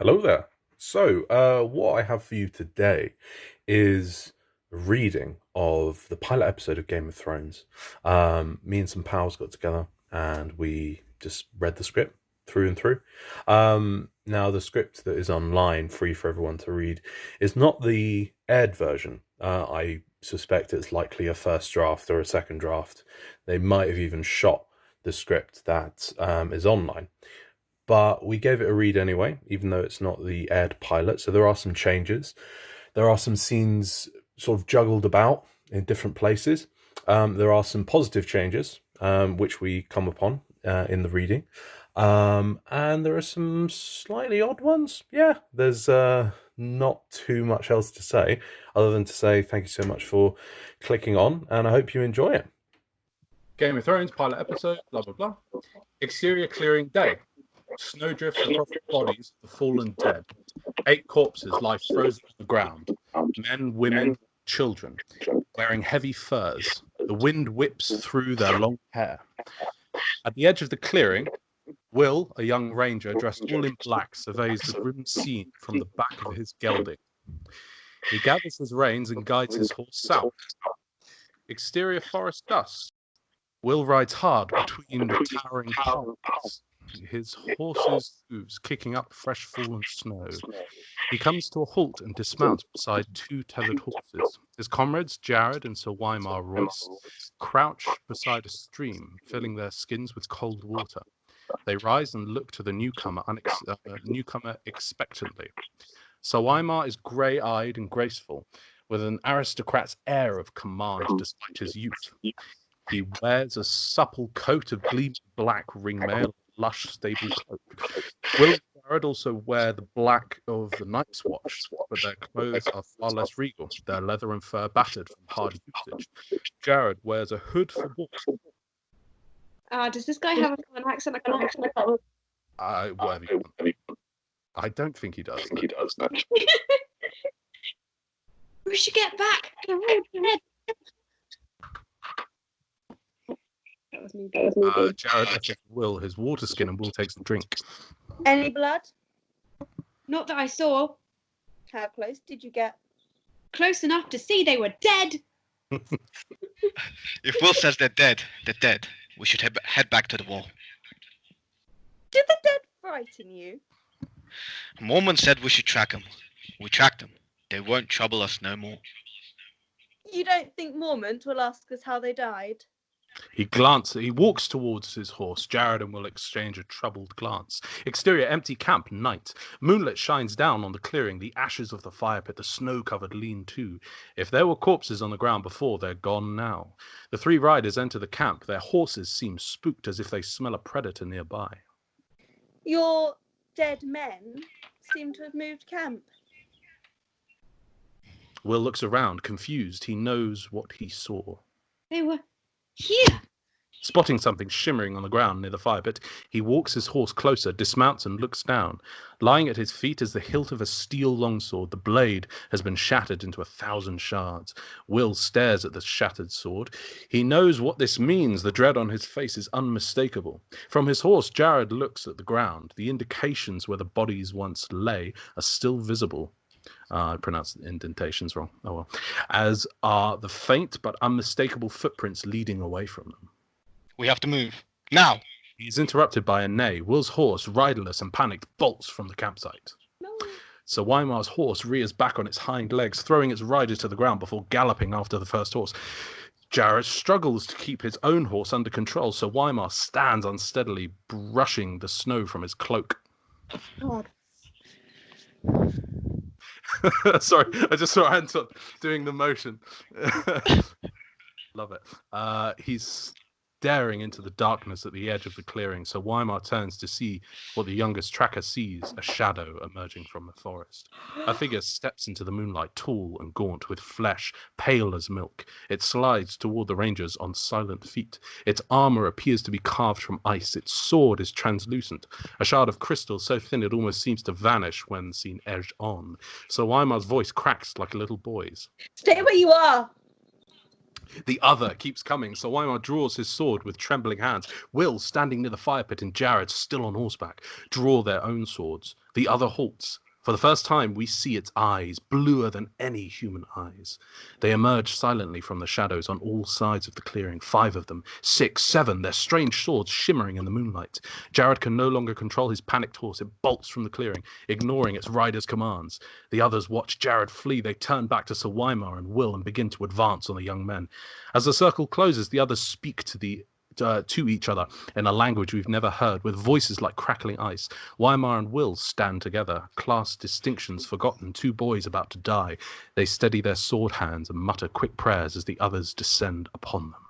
Hello there. So, what I have for you today is a reading of the pilot episode of Game of Thrones. Me and some pals got together and we just read the script through and through. Now, the script that is online, free for everyone to read, is not the aired version. I suspect it's likely a first draft or a second draft. They might have even shot the script that is online, but we gave it a read anyway, even though it's not the aired pilot. So there are some changes. There are some scenes sort of juggled about in different places. There are some positive changes, which we come upon in the reading. And there are some slightly odd ones. Yeah, there's not too much else to say, other than to say thank you so much for clicking on, and I hope you enjoy it. Game of Thrones pilot episode, blah, blah, blah. Exterior clearing day. Snow drifts across the bodies of the fallen dead. 8 corpses lie frozen on the ground. Men, women, children, wearing heavy furs. The wind whips through their long hair. At the edge of the clearing, Will, a young ranger dressed all in black, surveys the grim scene from the back of his gelding. He gathers his reins and guides his horse south. Exterior forest dusk. Will rides hard between the towering palms, his horse's hooves kicking up fresh fallen snow. He comes to a halt and dismounts beside 2 tethered horses. His comrades, Jared and Sir Wymar Royce, crouch beside a stream, filling their skins with cold water. They rise and look to the newcomer expectantly. Sir Wymar is grey-eyed and graceful, with an aristocrat's air of command despite his youth. He wears a supple coat of gleaming black ringmail, lush stable cloak. Will and Jared also wear the black of the Night's Watch, but their clothes are far less regal, their leather and fur battered from hard usage. Jared wears a hood for walking. Does this guy have an accent? Whatever you want. I don't think he does. We should get back. That was me. Jared lets Will his water skin and Will takes a drink. Any blood? Not that I saw. How close did you get? Close enough to see they were dead. If Will says they're dead, they're dead. We should head back to the wall. Did the dead frighten you? Mormon said we should track them. We tracked them. They won't trouble us no more. You don't think Mormont will ask us how they died? He walks towards his horse. Jared and Will exchange a troubled glance. Exterior empty camp, night. Moonlit shines down on the clearing, the ashes of the fire pit, the snow-covered lean-to. If there were corpses on the ground before, they're gone now. The 3 riders enter the camp. Their horses seem spooked as if they smell a predator nearby. Your dead men seem to have moved camp. Will looks around, confused. He knows what he saw. They were here. Spotting something shimmering on the ground near the fire pit, he walks his horse closer, dismounts and looks down. Lying at his feet is the hilt of a steel longsword. The blade has been shattered into 1,000 shards. Will stares at the shattered sword. He knows what this means. The dread on his face is unmistakable. From his horse, Jared looks at the ground. The indications where the bodies once lay are still visible. I pronounced the indentations wrong. Oh well. As are the faint but unmistakable footprints leading away from them. We have to move. Now! He's interrupted by a neigh. Will's horse, riderless and panicked, bolts from the campsite. No. Sir Wymar's horse rears back on its hind legs, throwing its rider to the ground before galloping after the first horse. Jared struggles to keep his own horse under control. Sir Wymar stands unsteadily, brushing the snow from his cloak. God. Sorry, I just saw Anton doing the motion. Love it. He's staring into the darkness at the edge of the clearing. So Wymar turns to see what the youngest tracker sees, a shadow emerging from the forest. A figure steps into the moonlight, tall and gaunt, with flesh pale as milk. It slides toward the rangers on silent feet. Its armor appears to be carved from ice. Its sword is translucent, a shard of crystal so thin it almost seems to vanish when seen edged on. So Wymar's voice cracks like a little boy's. Stay where you are. The other keeps coming. So Weimar draws his sword with trembling hands. Will, standing near the fire pit, and Jared, still on horseback, draw their own swords. The other halts. For the first time, we see its eyes, bluer than any human eyes. They emerge silently from the shadows on all sides of the clearing, 5 of them, 6, 7, their strange swords shimmering in the moonlight. Jared can no longer control his panicked horse. It bolts from the clearing, ignoring its rider's commands. The others watch Jared flee. They turn back to Sir Weimar and Will and begin to advance on the young men. As the circle closes, the others speak to each other in a language we've never heard, with voices like crackling ice. Weimar and Will stand together, class distinctions forgotten, 2 boys about to die. They steady their sword hands and mutter quick prayers as the others descend upon them.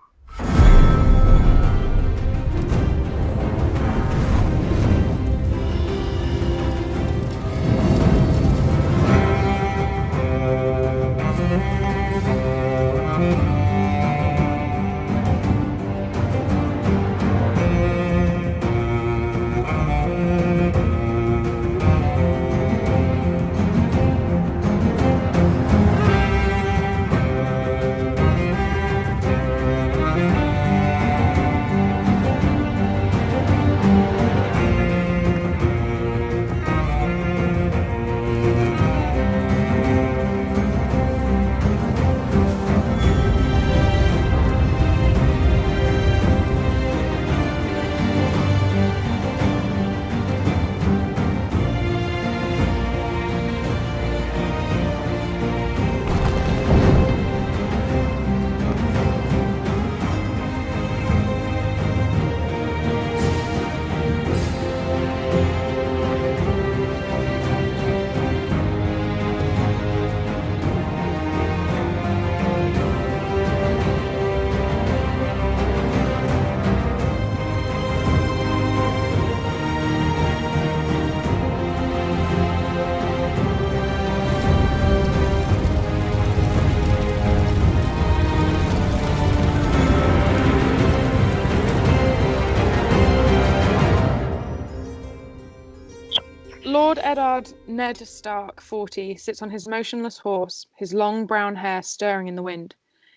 Lord Eddard Ned Stark, 40, sits on his motionless horse, his long brown hair stirring in the wind.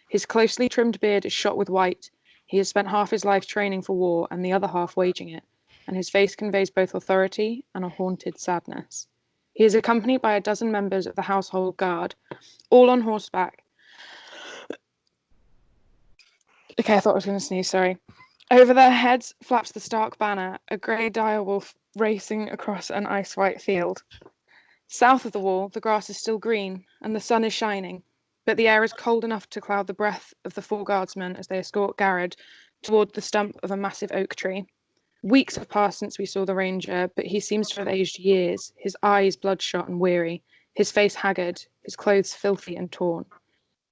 His closely trimmed beard is shot with white. He has spent half his life training for war and the other half waging it, and his face conveys both authority and a haunted sadness. He is accompanied by a dozen members of the household guard, all on horseback. Okay, I thought I was going to sneeze, sorry. Over their heads flaps the Stark banner, a grey direwolf racing across an ice-white field. South of the wall, the grass is still green, and the sun is shining, but the air is cold enough to cloud the breath of the 4 guardsmen as they escort Garrod toward the stump of a massive oak tree. Weeks have passed since we saw the ranger, but he seems to have aged years, his eyes bloodshot and weary, his face haggard, his clothes filthy and torn.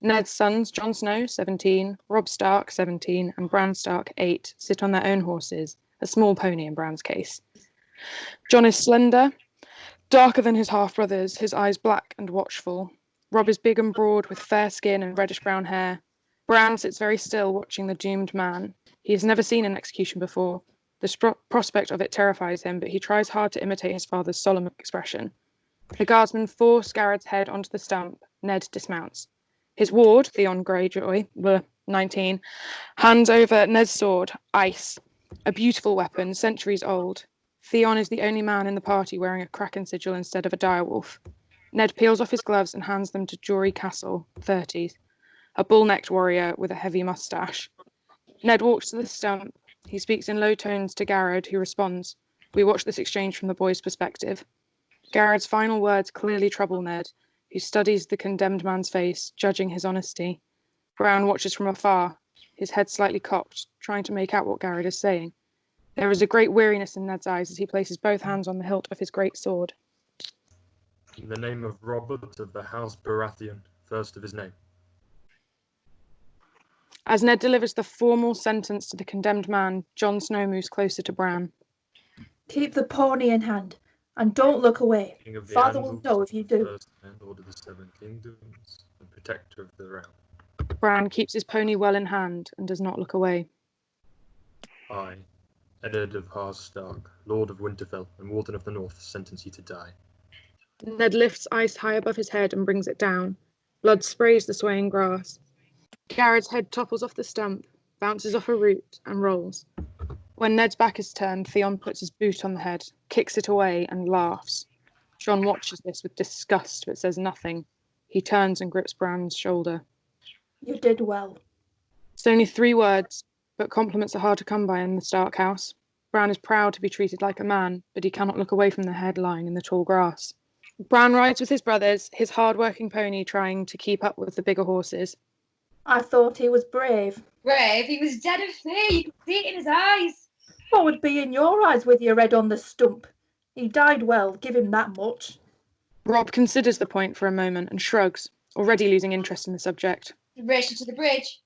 Ned's sons, Jon Snow, 17, Robb Stark, 17, and Bran Stark, 8, sit on their own horses, a small pony in Bran's case. Jon is slender, darker than his half-brothers, his eyes black and watchful. Robb is big and broad, with fair skin and reddish-brown hair. Bran sits very still, watching the doomed man. He has never seen an execution before. The prospect of it terrifies him, but he tries hard to imitate his father's solemn expression. The guardsmen force Garrod's head onto the stump. Ned dismounts. His ward, Theon Greyjoy, 19, hands over Ned's sword, Ice, a beautiful weapon, centuries old. Theon is the only man in the party wearing a kraken sigil instead of a direwolf. Ned peels off his gloves and hands them to Jory Castle, 30, a bull-necked warrior with a heavy moustache. Ned walks to the stump. He speaks in low tones to Garrod, who responds. We watch this exchange from the boy's perspective. Garrod's final words clearly trouble Ned, who studies the condemned man's face, judging his honesty. Bran watches from afar, his head slightly cocked, trying to make out what Garrod is saying. There is a great weariness in Ned's eyes as he places both hands on the hilt of his great sword. In the name of Robert of the House Baratheon, first of his name. As Ned delivers the formal sentence to the condemned man, Jon Snow moves closer to Bran. Keep the pony in hand, and don't look away. King of the Father will Andals, know if you do. First and Lord of the 7 Kingdoms, and protector of the realm. Bran keeps his pony well in hand and does not look away. I, Eddard of Hars Stark, Lord of Winterfell and Warden of the North, sentence you to die. Ned lifts Ice high above his head and brings it down. Blood sprays the swaying grass. Garrett's head topples off the stump, bounces off a root, and rolls. When Ned's back is turned, Theon puts his boot on the head, kicks it away, and laughs. John watches this with disgust but says nothing. He turns and grips Bran's shoulder. You did well. It's only 3 words, but compliments are hard to come by in the Stark house. Bran is proud to be treated like a man, but he cannot look away from the head lying in the tall grass. Bran rides with his brothers, his hard-working pony trying to keep up with the bigger horses. I thought he was brave. Brave, he was dead of fear. You could see it in his eyes. What would be in your eyes with your head on the stump? He died well, give him that much. Robb considers the point for a moment and shrugs, already losing interest in the subject. Racing to the bridge.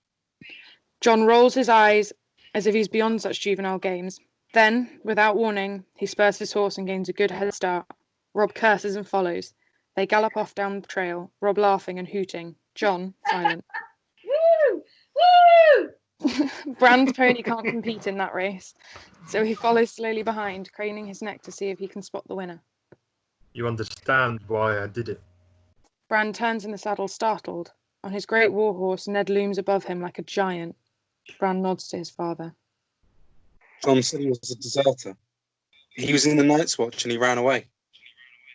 John rolls his eyes as if he's beyond such juvenile games. Then, without warning, he spurs his horse and gains a good head start. Robb curses and follows. They gallop off down the trail, Robb laughing and hooting, John silent. Woo! Woo! Bran's pony can't compete in that race, so he follows slowly behind, craning his neck to see if he can spot the winner. You understand why I did it. Bran turns in the saddle, startled. On his great war horse, Ned looms above him like a giant. Bran nods to his father. Tom said he was a deserter. He was in the Night's Watch and he ran away.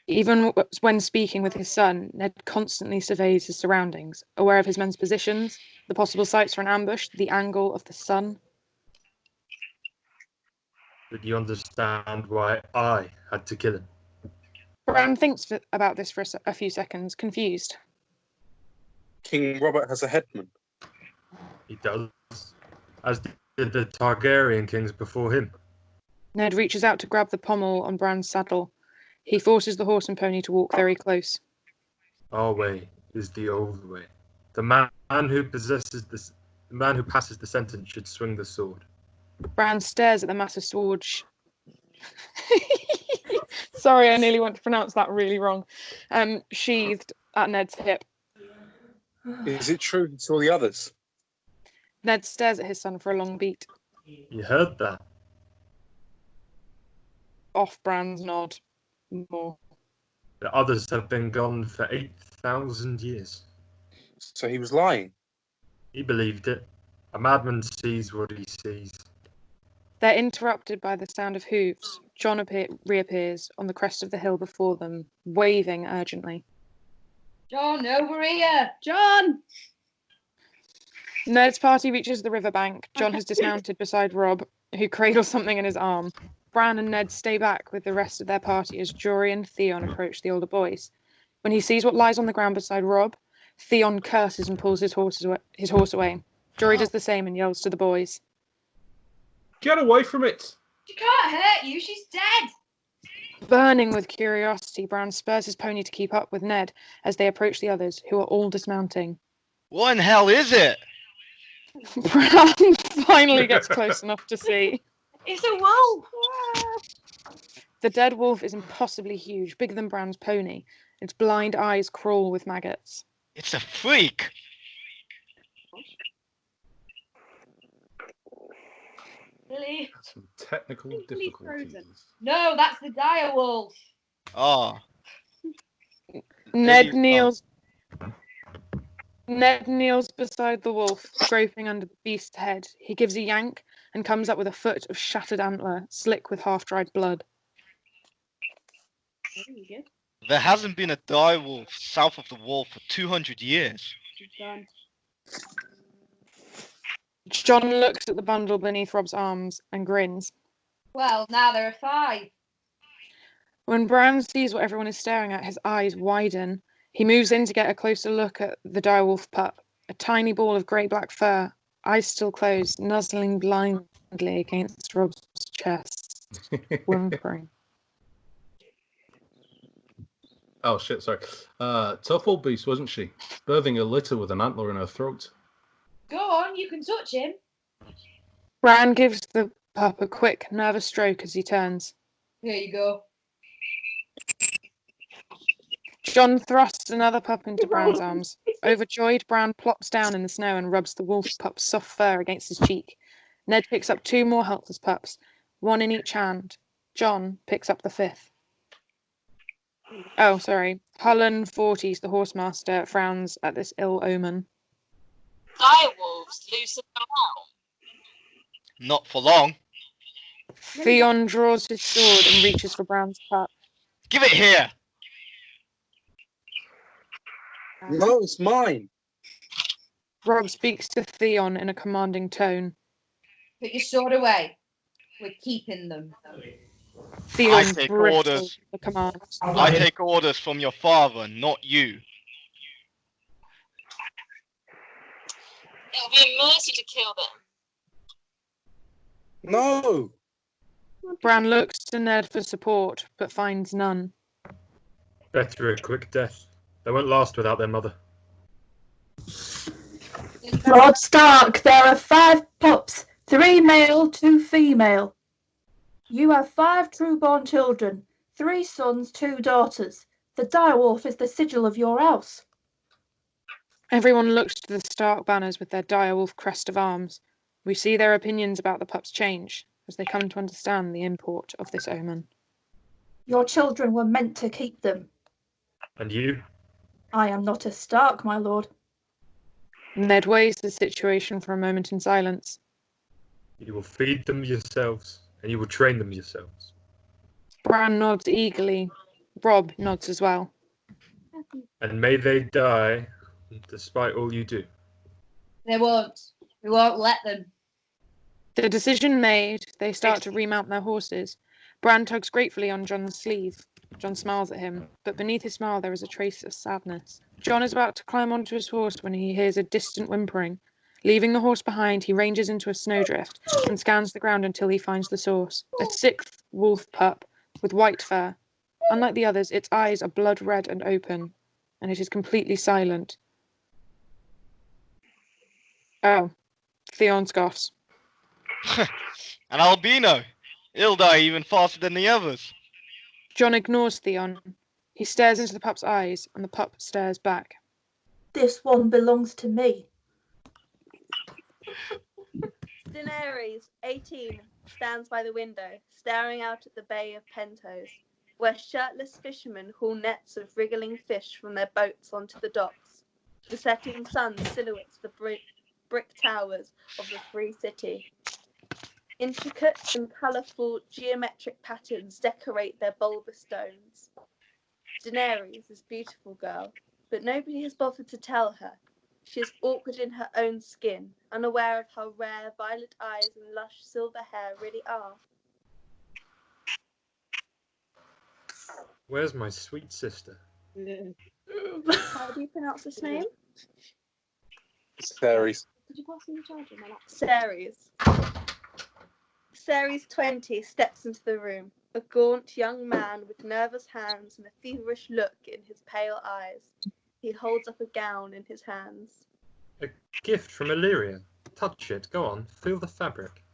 Even when speaking with his son, Ned constantly surveys his surroundings, aware of his men's positions, the possible sites for an ambush, the angle of the sun. But you understand why I had to kill him. Bran thinks about this for a few seconds, confused. King Robert has a headman. He does, as did the Targaryen kings before him. Ned reaches out to grab the pommel on Bran's saddle. He forces the horse and pony to walk very close. Our way is the old way. The man who passes the sentence should swing the sword. Bran stares at the massive sword. Sorry, I nearly want to pronounce that really wrong. Sheathed at Ned's hip. Is it true he saw the others? Ned stares at his son for a long beat. You heard that? Off Bran's nod. More. The others have been gone for 8,000 years. So he was lying. He believed it. A madman sees what he sees. They're interrupted by the sound of hooves. John reappears on the crest of the hill before them, waving urgently. John, over here. John! Ned's party reaches the riverbank. John has dismounted beside Robb, who cradles something in his arm. Bran and Ned stay back with the rest of their party as Jory and Theon approach the older boys. When he sees what lies on the ground beside Robb, Theon curses and pulls his horse away. Jory does the same and yells to the boys. Get away from it! She can't hurt you. She's dead. Burning with curiosity, Bran spurs his pony to keep up with Ned as they approach the others, who are all dismounting. What in hell is it? Bran finally gets close enough to see. It's a wolf. The dead wolf is impossibly huge, bigger than Bran's pony. Its blind eyes crawl with maggots. It's a freak. Lily. Some technical Lily Frozen. difficulties. No, that's the dire wolf. Oh, Ned kneels beside the wolf, groping under the beast's head. He gives a yank and comes up with a foot of shattered antler, slick with half-dried blood. There you go. there hasn't been a dire wolf south of the wall for 200 years. She's done. John looks at the bundle beneath Robb's arms and grins. Well, now there are 5. When Bran sees what everyone is staring at, his eyes widen. He moves in to get a closer look at the direwolf pup, a tiny ball of grey-black fur, eyes still closed, nuzzling blindly against Robb's chest, whimpering. Oh shit, sorry. Tough old beast, wasn't she? Birthing a litter with an antler in her throat. Go on, you can touch him. Bran gives the pup a quick, nervous stroke as he turns. Here you go. John thrusts another pup into Bran's arms. Overjoyed, Bran plops down in the snow and rubs the wolf pup's soft fur against his cheek. Ned picks up 2 more helpless pups, 1 in each hand. John picks up the 5th. Oh, sorry. Allan, 40s, the horsemaster, frowns at this ill omen. direwolves loose and around? Not for long. Theon draws his sword and reaches for Brown's cup. Give it here. No, it's mine. Rob speaks to Theon in a commanding tone. Put your sword away. We're keeping them. Theon take bristles orders. at the command. I take orders from your father, not you. It will be a mercy to kill them. No. Bran looks to Ned for support, but finds none. Better a quick death. They won't last without their mother. Lord Stark, there are 5 pups, 3 male, 2 female. You have 5 true-born children, 3 sons, 2 daughters. The direwolf is the sigil of your house. Everyone looks to the Stark banners with their direwolf crest of arms. We see their opinions about the pups change as they come to understand the import of this omen. Your children were meant to keep them. And you? I am not a Stark, my lord. Ned weighs the situation for a moment in silence. You will feed them yourselves, and you will train them yourselves. Bran nods eagerly. Rob nods as well. And may they die, despite all you do. They won't. We won't let them. The decision made, they start to remount their horses. Bran tugs gratefully on Jon's sleeve. Jon smiles at him, but beneath his smile there is a trace of sadness. Jon is about to climb onto his horse when he hears a distant whimpering. Leaving the horse behind, he ranges into a snowdrift and scans the ground until he finds the source. A 6th wolf pup with white fur. Unlike the others, its eyes are blood red and open, and it is completely silent. Oh, Theon scoffs. An albino. He'll die even faster than the others. Jon ignores Theon. He stares into the pup's eyes, and the pup stares back. This one belongs to me. Daenerys, 18, stands by the window, staring out at the Bay of Pentos, where shirtless fishermen haul nets of wriggling fish from their boats onto the docks. The setting sun silhouettes the brick towers of the free city. Intricate and colourful geometric patterns decorate their bulbous stones. Daenerys is a beautiful girl, but nobody has bothered to tell her. She is awkward in her own skin, unaware of how rare violet eyes and lush silver hair really are. Where's my sweet sister? How do you pronounce this name? Ceres. Did you pass me the charger? Ceres. Ceres 20 steps into the room, a gaunt young man with nervous hands and a feverish look in his pale eyes. He holds up a gown in his hands. A gift from Illyria. Touch it. Go on. Feel the fabric.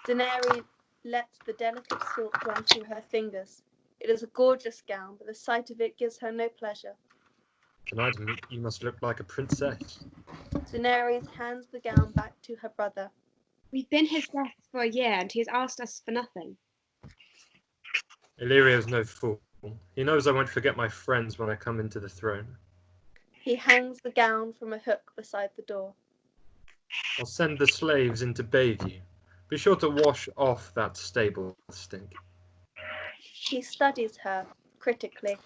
Daenerys lets the delicate silk run through her fingers. It is a gorgeous gown, but the sight of it gives her no pleasure. Tonight you must look like a princess. Daenerys hands the gown back to her brother. We've been his guests for a year and he has asked us for nothing. Illyria's no fool. He knows I won't forget my friends when I come into the throne. He hangs the gown from a hook beside the door. I'll send the slaves in to bathe you. Be sure to wash off that stable stink. He studies her critically.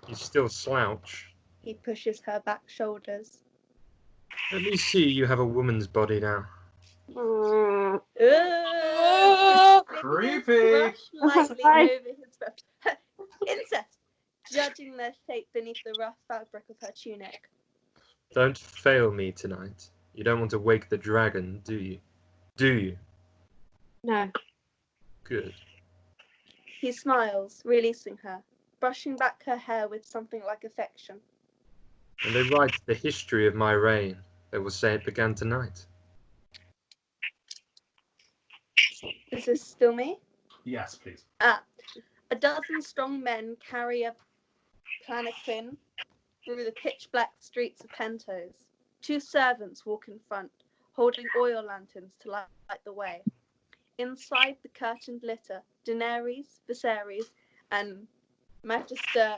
You still slouch. He pushes her back shoulders. Let me see you have a woman's body now. Creepy. Brush lightly over his breast. Incest, judging their shape beneath the rough fabric of her tunic. Don't fail me tonight. You don't want to wake the dragon, do you? Do you? No. Good. He smiles, releasing her, brushing back her hair with something like affection. When they write the history of my reign, they will say it began tonight. Is this still me? Yes, please. A dozen strong men carry a palanquin through the pitch-black streets of Pentos. 2 servants walk in front, holding oil lanterns to light the way. Inside the curtained litter, Daenerys, Viserys, and Magister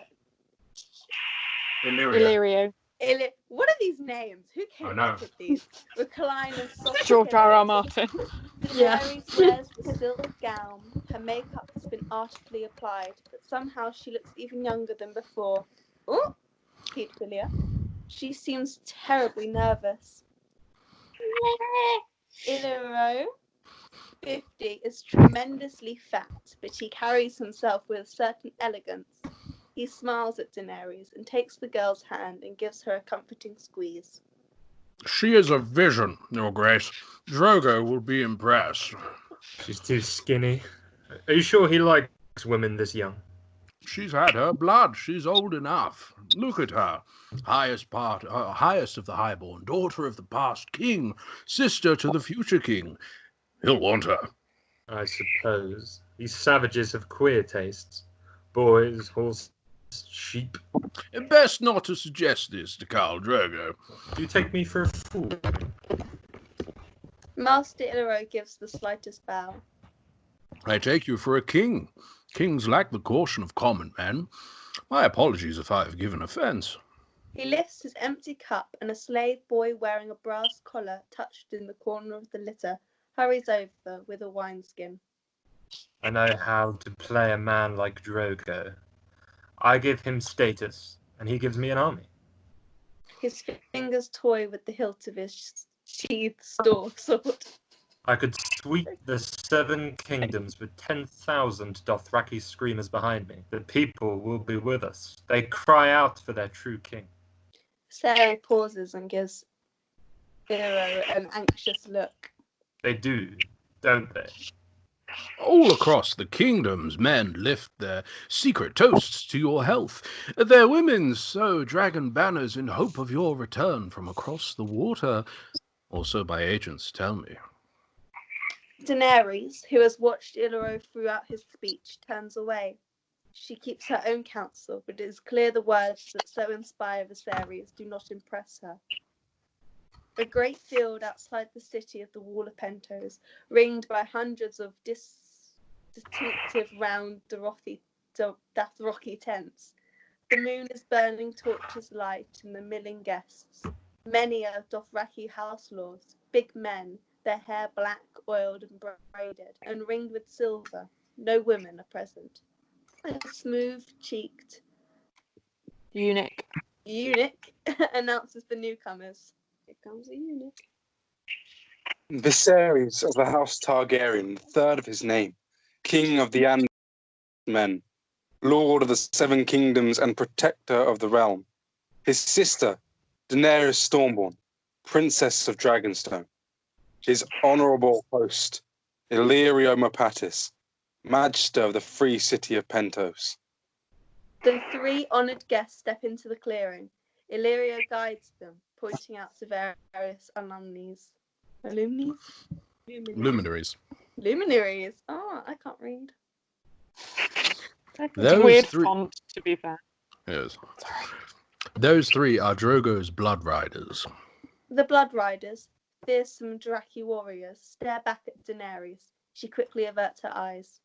Illyria. Illyrio. What are these names? Who I came know. up with these? Recline on soft George R. R. pillows. Martin. Yeah. Daenerys wears the silk gown. Her makeup has been artfully applied, but somehow she looks even younger than before. Oh, pedophilia. She seems terribly nervous. Illyrio, 50, is tremendously fat, but he carries himself with a certain elegance. He smiles at Daenerys and takes the girl's hand and gives her a comforting squeeze. She is a vision, Your Grace. Drogo will be impressed. She's too skinny. Are you sure he likes women this young? She's had her blood. She's old enough. Look at her. Highest of the highborn, daughter of the past king, sister to the future king. He'll want her. I suppose. These savages have queer tastes. Boys, horses, sheep. Best not to suggest this to Khal Drogo. Do you take me for a fool? Master Illyrio gives the slightest bow. I take you for a king. Kings lack the caution of common men. My apologies if I have given offence. He lifts his empty cup, and a slave boy wearing a brass collar touched in the corner of the litter hurries over with a wineskin. I know how to play a man like Drogo. I give him status, and he gives me an army. His fingers toy with the hilt of his sheathed sword. I could sweep the 7 kingdoms with 10,000 Dothraki screamers behind me. The people will be with us. They cry out for their true king. Sarah pauses and gives Illyrio an anxious look. They do, don't they? All across the kingdoms, men lift their secret toasts to your health. Their women sew dragon banners in hope of your return from across the water. Or so my agents tell me. Daenerys, who has watched Illyrio throughout his speech, turns away. She keeps her own counsel, but it is clear the words that so inspire Viserys do not impress her. A great field outside the city of the Wall of Pentos, ringed by hundreds of distinctive round Dothraki tents. The moon is burning torches light in the milling guests. Many are Dothraki house lords, big men, their hair black, oiled and braided, and ringed with silver. No women are present. A smooth-cheeked Eunuch. announces the newcomers. Here comes a eunuch. Viserys of the House Targaryen, third of his name, king of the men, lord of the 7 kingdoms and protector of the realm. His sister, Daenerys Stormborn, princess of Dragonstone. His honourable host, Illyrio Mopatis, magister of the free city of Pentos. The 3 honoured guests step into the clearing. Illyrio guides them, pointing out to various alumnis. Luminaries. Luminaries. Oh, I can't read. It's a Those weird 3. font, to be fair. Yes. Those 3 are Drogo's blood riders. The Blood Riders, fearsome Dothraki warriors, stare back at Daenerys. She quickly averts her eyes.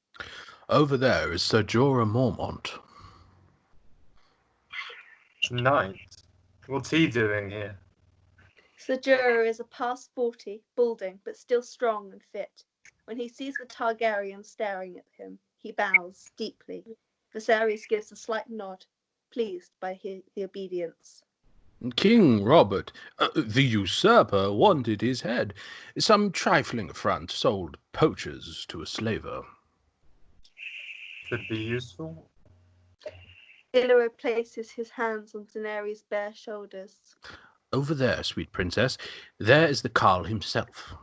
Over there is Ser Jorah Mormont. Knight? What's he doing here? Ser Jorah is a past 40, balding, but still strong and fit. When he sees the Targaryens staring at him, he bows deeply. Viserys gives a slight nod, pleased by the obedience. King Robert, the usurper, wanted his head. Some trifling affront sold poachers to a slaver. Could be useful. Illyrio places his hands on Daenerys' bare shoulders. Over there, sweet princess, there is the Khal himself.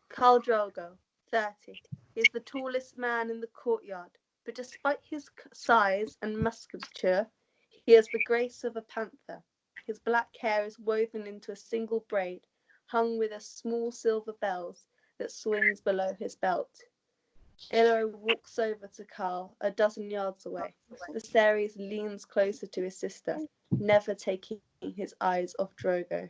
Khal Drogo, 30. He is the tallest man in the courtyard, but despite his size and musculature, he has the grace of a panther. His black hair is woven into a single braid, hung with a small silver bells that swings below his belt. Illyrio walks over to Khal, a dozen yards away. Viserys leans closer to his sister, never taking his eyes off Drogo.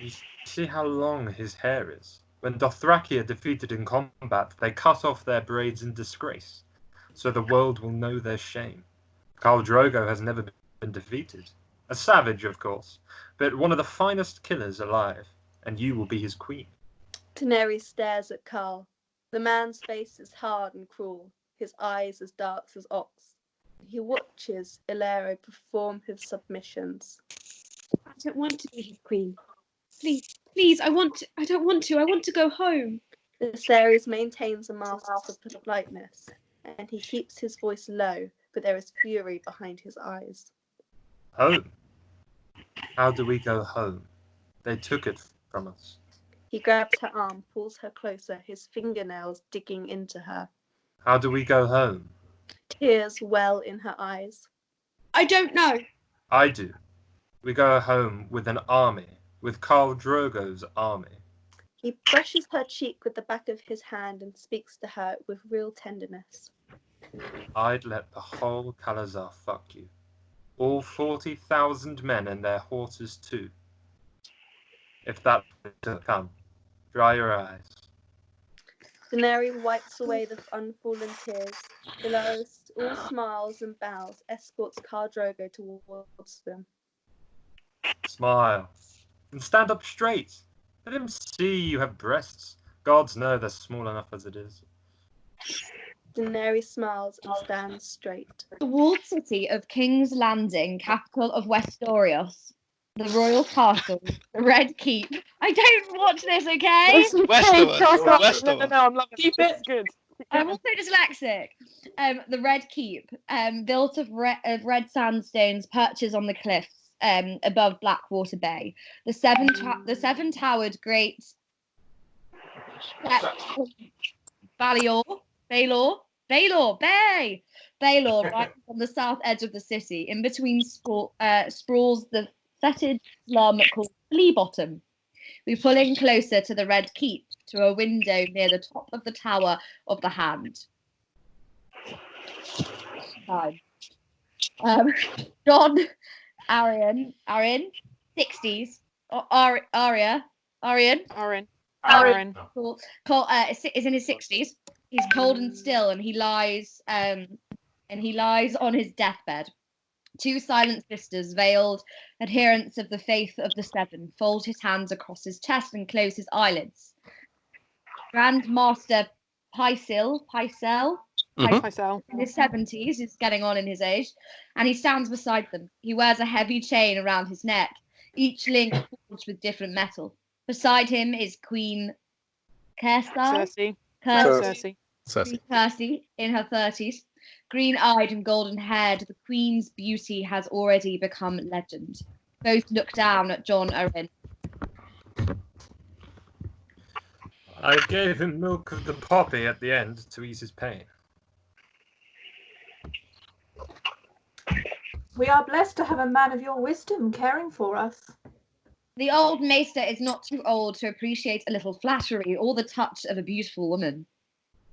You see how long his hair is? When Dothraki are defeated in combat, they cut off their braids in disgrace, so the world will know their shame. Khal Drogo has never been defeated. A savage, of course, but one of the finest killers alive, and you will be his queen. Daenerys stares at Khal. The man's face is hard and cruel, his eyes as dark as ox. He watches Illyrio perform his submissions. I don't want to be his queen. Please, I don't want to. I want to go home. Viserys maintains a mask of politeness, and he keeps his voice low, but there is fury behind his eyes. Home? How do we go home? They took it from us. He grabs her arm, pulls her closer, his fingernails digging into her. How do we go home? Tears well in her eyes. I don't know. I do. We go home with an army, with Khal Drogo's army. He brushes her cheek with the back of his hand and speaks to her with real tenderness. I'd let the whole Khalazar fuck you. All 40,000 men and their horses too. If that to come, dry your eyes. Daenerys wipes away the unfallen tears. Dolores, all smiles and bows, escorts Khal Drogo towards them. Smile. And stand up straight. Let him see you have breasts. Gods know they're small enough as it is. Daenerys smiles and stands straight. The walled city of King's Landing, capital of Westeros. The royal castle, the Red Keep. I don't watch this, okay? Westeros. No, I'm loving Keep it. it. It's good. I'm also dyslexic. The Red Keep, built of red sandstones, perches on the cliffs above Blackwater Bay. The seven-towered great Baylor Bay, right on the south edge of the city. In between sprawls the fetid slum called Flea Bottom. We pull in closer to the Red Keep, to a window near the top of the Tower of the Hand. John Arian, 60s, Arian, is in his 60s. He's cold and still, and he lies on his deathbed. Two silent sisters, veiled adherents of the faith of the Seven, fold his hands across his chest and close his eyelids. Grandmaster Pycelle, in his 70s, is getting on in his age, and he stands beside them. He wears a heavy chain around his neck, each link forged with different metal. Beside him is Queen Cersei in her 30s. Green-eyed and golden-haired, the Queen's beauty has already become legend. Both look down at John Arryn. I gave him milk of the poppy at the end to ease his pain. We are blessed to have a man of your wisdom caring for us. The old maester is not too old to appreciate a little flattery or the touch of a beautiful woman.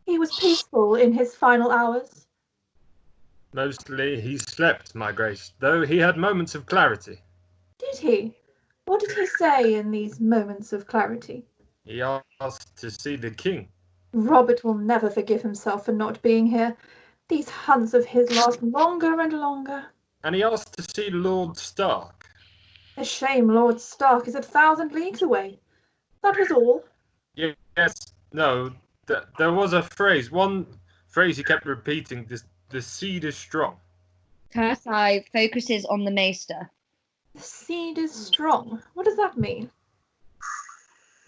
He was peaceful in his final hours. Mostly he slept, my grace, though he had moments of clarity. Did he? What did he say in these moments of clarity? He asked to see the king. Robert will never forgive himself for not being here. These hunts of his last longer and longer. And he asked to see Lord Stark. A shame Lord Stark is 1,000 leagues away. That was all. Yes, no, there was one phrase he kept repeating, the seed is strong. Cersei focuses on the maester. The seed is strong. What does that mean?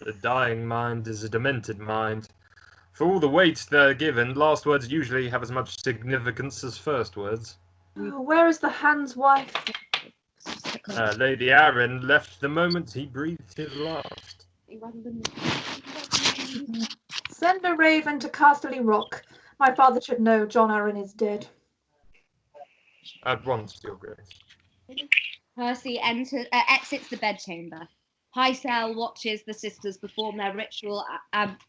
The dying mind is a demented mind. For all the weight they're given, last words usually have as much significance as first words. Where is the Hand's wife? Lady Arryn left the moment he breathed his last. Send a raven to Casterly Rock. My father should know John Arryn is dead. At once, your grace. Percy exits the bedchamber. Pycelle watches the sisters perform their ritual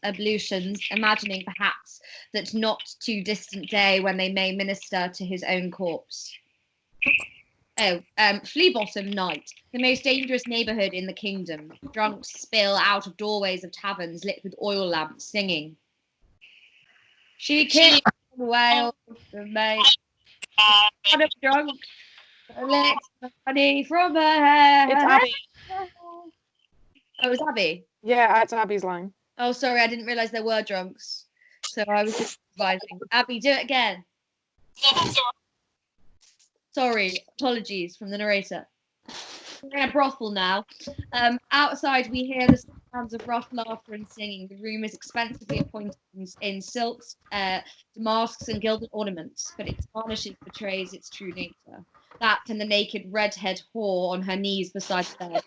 ablutions, imagining perhaps that not too distant day when they may minister to his own corpse. Flea Bottom Night, the most dangerous neighbourhood in the kingdom. Drunks spill out of doorways of taverns lit with oil lamps, singing. She killed the whale, the mate. Kind of drunk. Collects money from her hair. It's Abbie. Oh, it was Abbie. Yeah, it's Abby's line. Oh, sorry, I didn't realise there were drunks. So I was just advising. Abbie, do it again. Sorry, apologies from the narrator. We're in a brothel now. Outside, we hear the sounds of rough laughter and singing. The room is expensively appointed in silks, damasks, and gilded ornaments, but its varnishes betrays its true nature. That and the naked redhead whore on her knees beside the bed.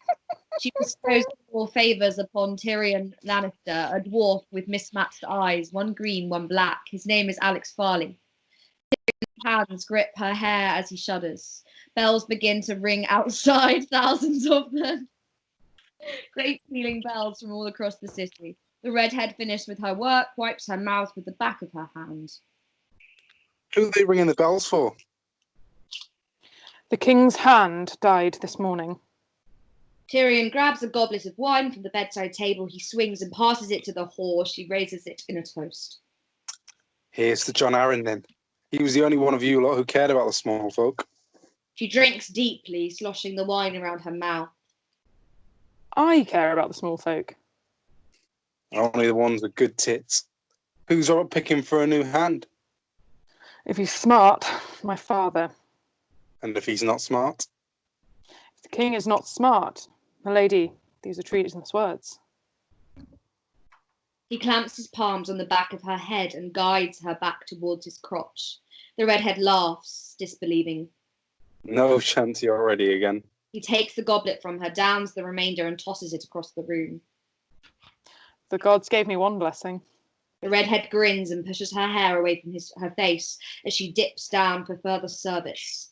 She bestows all favours upon Tyrion Lannister, a dwarf with mismatched eyes, one green, one black. His name is Alex Farley. Tyrion's hands grip her hair as he shudders. Bells begin to ring outside, thousands of them. Great pealing bells from all across the city. The redhead finished with her work, wipes her mouth with the back of her hand. Who are they ringing the bells for? The king's hand died this morning. Tyrion grabs a goblet of wine from the bedside table. He swings and passes it to the whore. She raises it in a toast. Here's to John Arryn then. He was the only one of you lot who cared about the small folk. She drinks deeply, sloshing the wine around her mouth. I care about the small folk. Only the ones with good tits. Who's up picking for a new hand? If he's smart, my father. And if he's not smart? If the king is not smart, my lady, these are treasonous words. He clamps his palms on the back of her head and guides her back towards his crotch. The redhead laughs, disbelieving. No shanty already again. He takes the goblet from her, downs the remainder, and tosses it across the room. The gods gave me one blessing. The redhead grins and pushes her hair away from her face as she dips down for further service.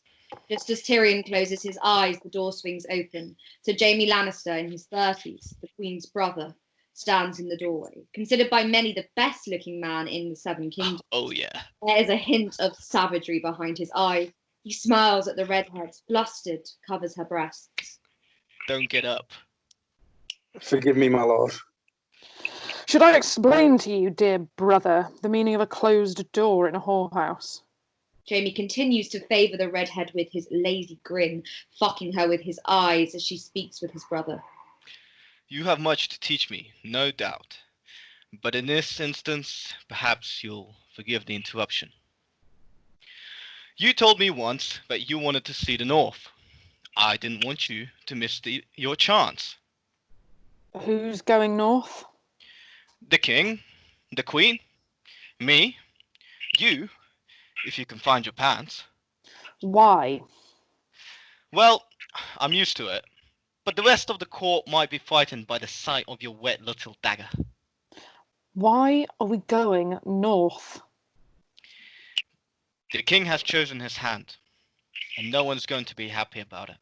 Just as Tyrion closes his eyes, the door swings open. So Jaime Lannister, in his 30s, the Queen's brother, stands in the doorway. Considered by many the best-looking man in the Seven Kingdoms. Oh, yeah. There is a hint of savagery behind his eyes. He smiles at the redhead, flustered, covers her breasts. Don't get up. Forgive me, my lord. Should I explain to you, dear brother, the meaning of a closed door in a whorehouse? Jaime continues to favour the redhead with his lazy grin, fucking her with his eyes as she speaks with his brother. You have much to teach me, no doubt. But in this instance, perhaps you'll forgive the interruption. You told me once that you wanted to see the North. I didn't want you to miss your chance. Who's going north? The king, the queen, me, you, if you can find your pants. Why? Well, I'm used to it. But the rest of the court might be frightened by the sight of your wet little dagger. Why are we going north? The king has chosen his hand, and no one's going to be happy about it.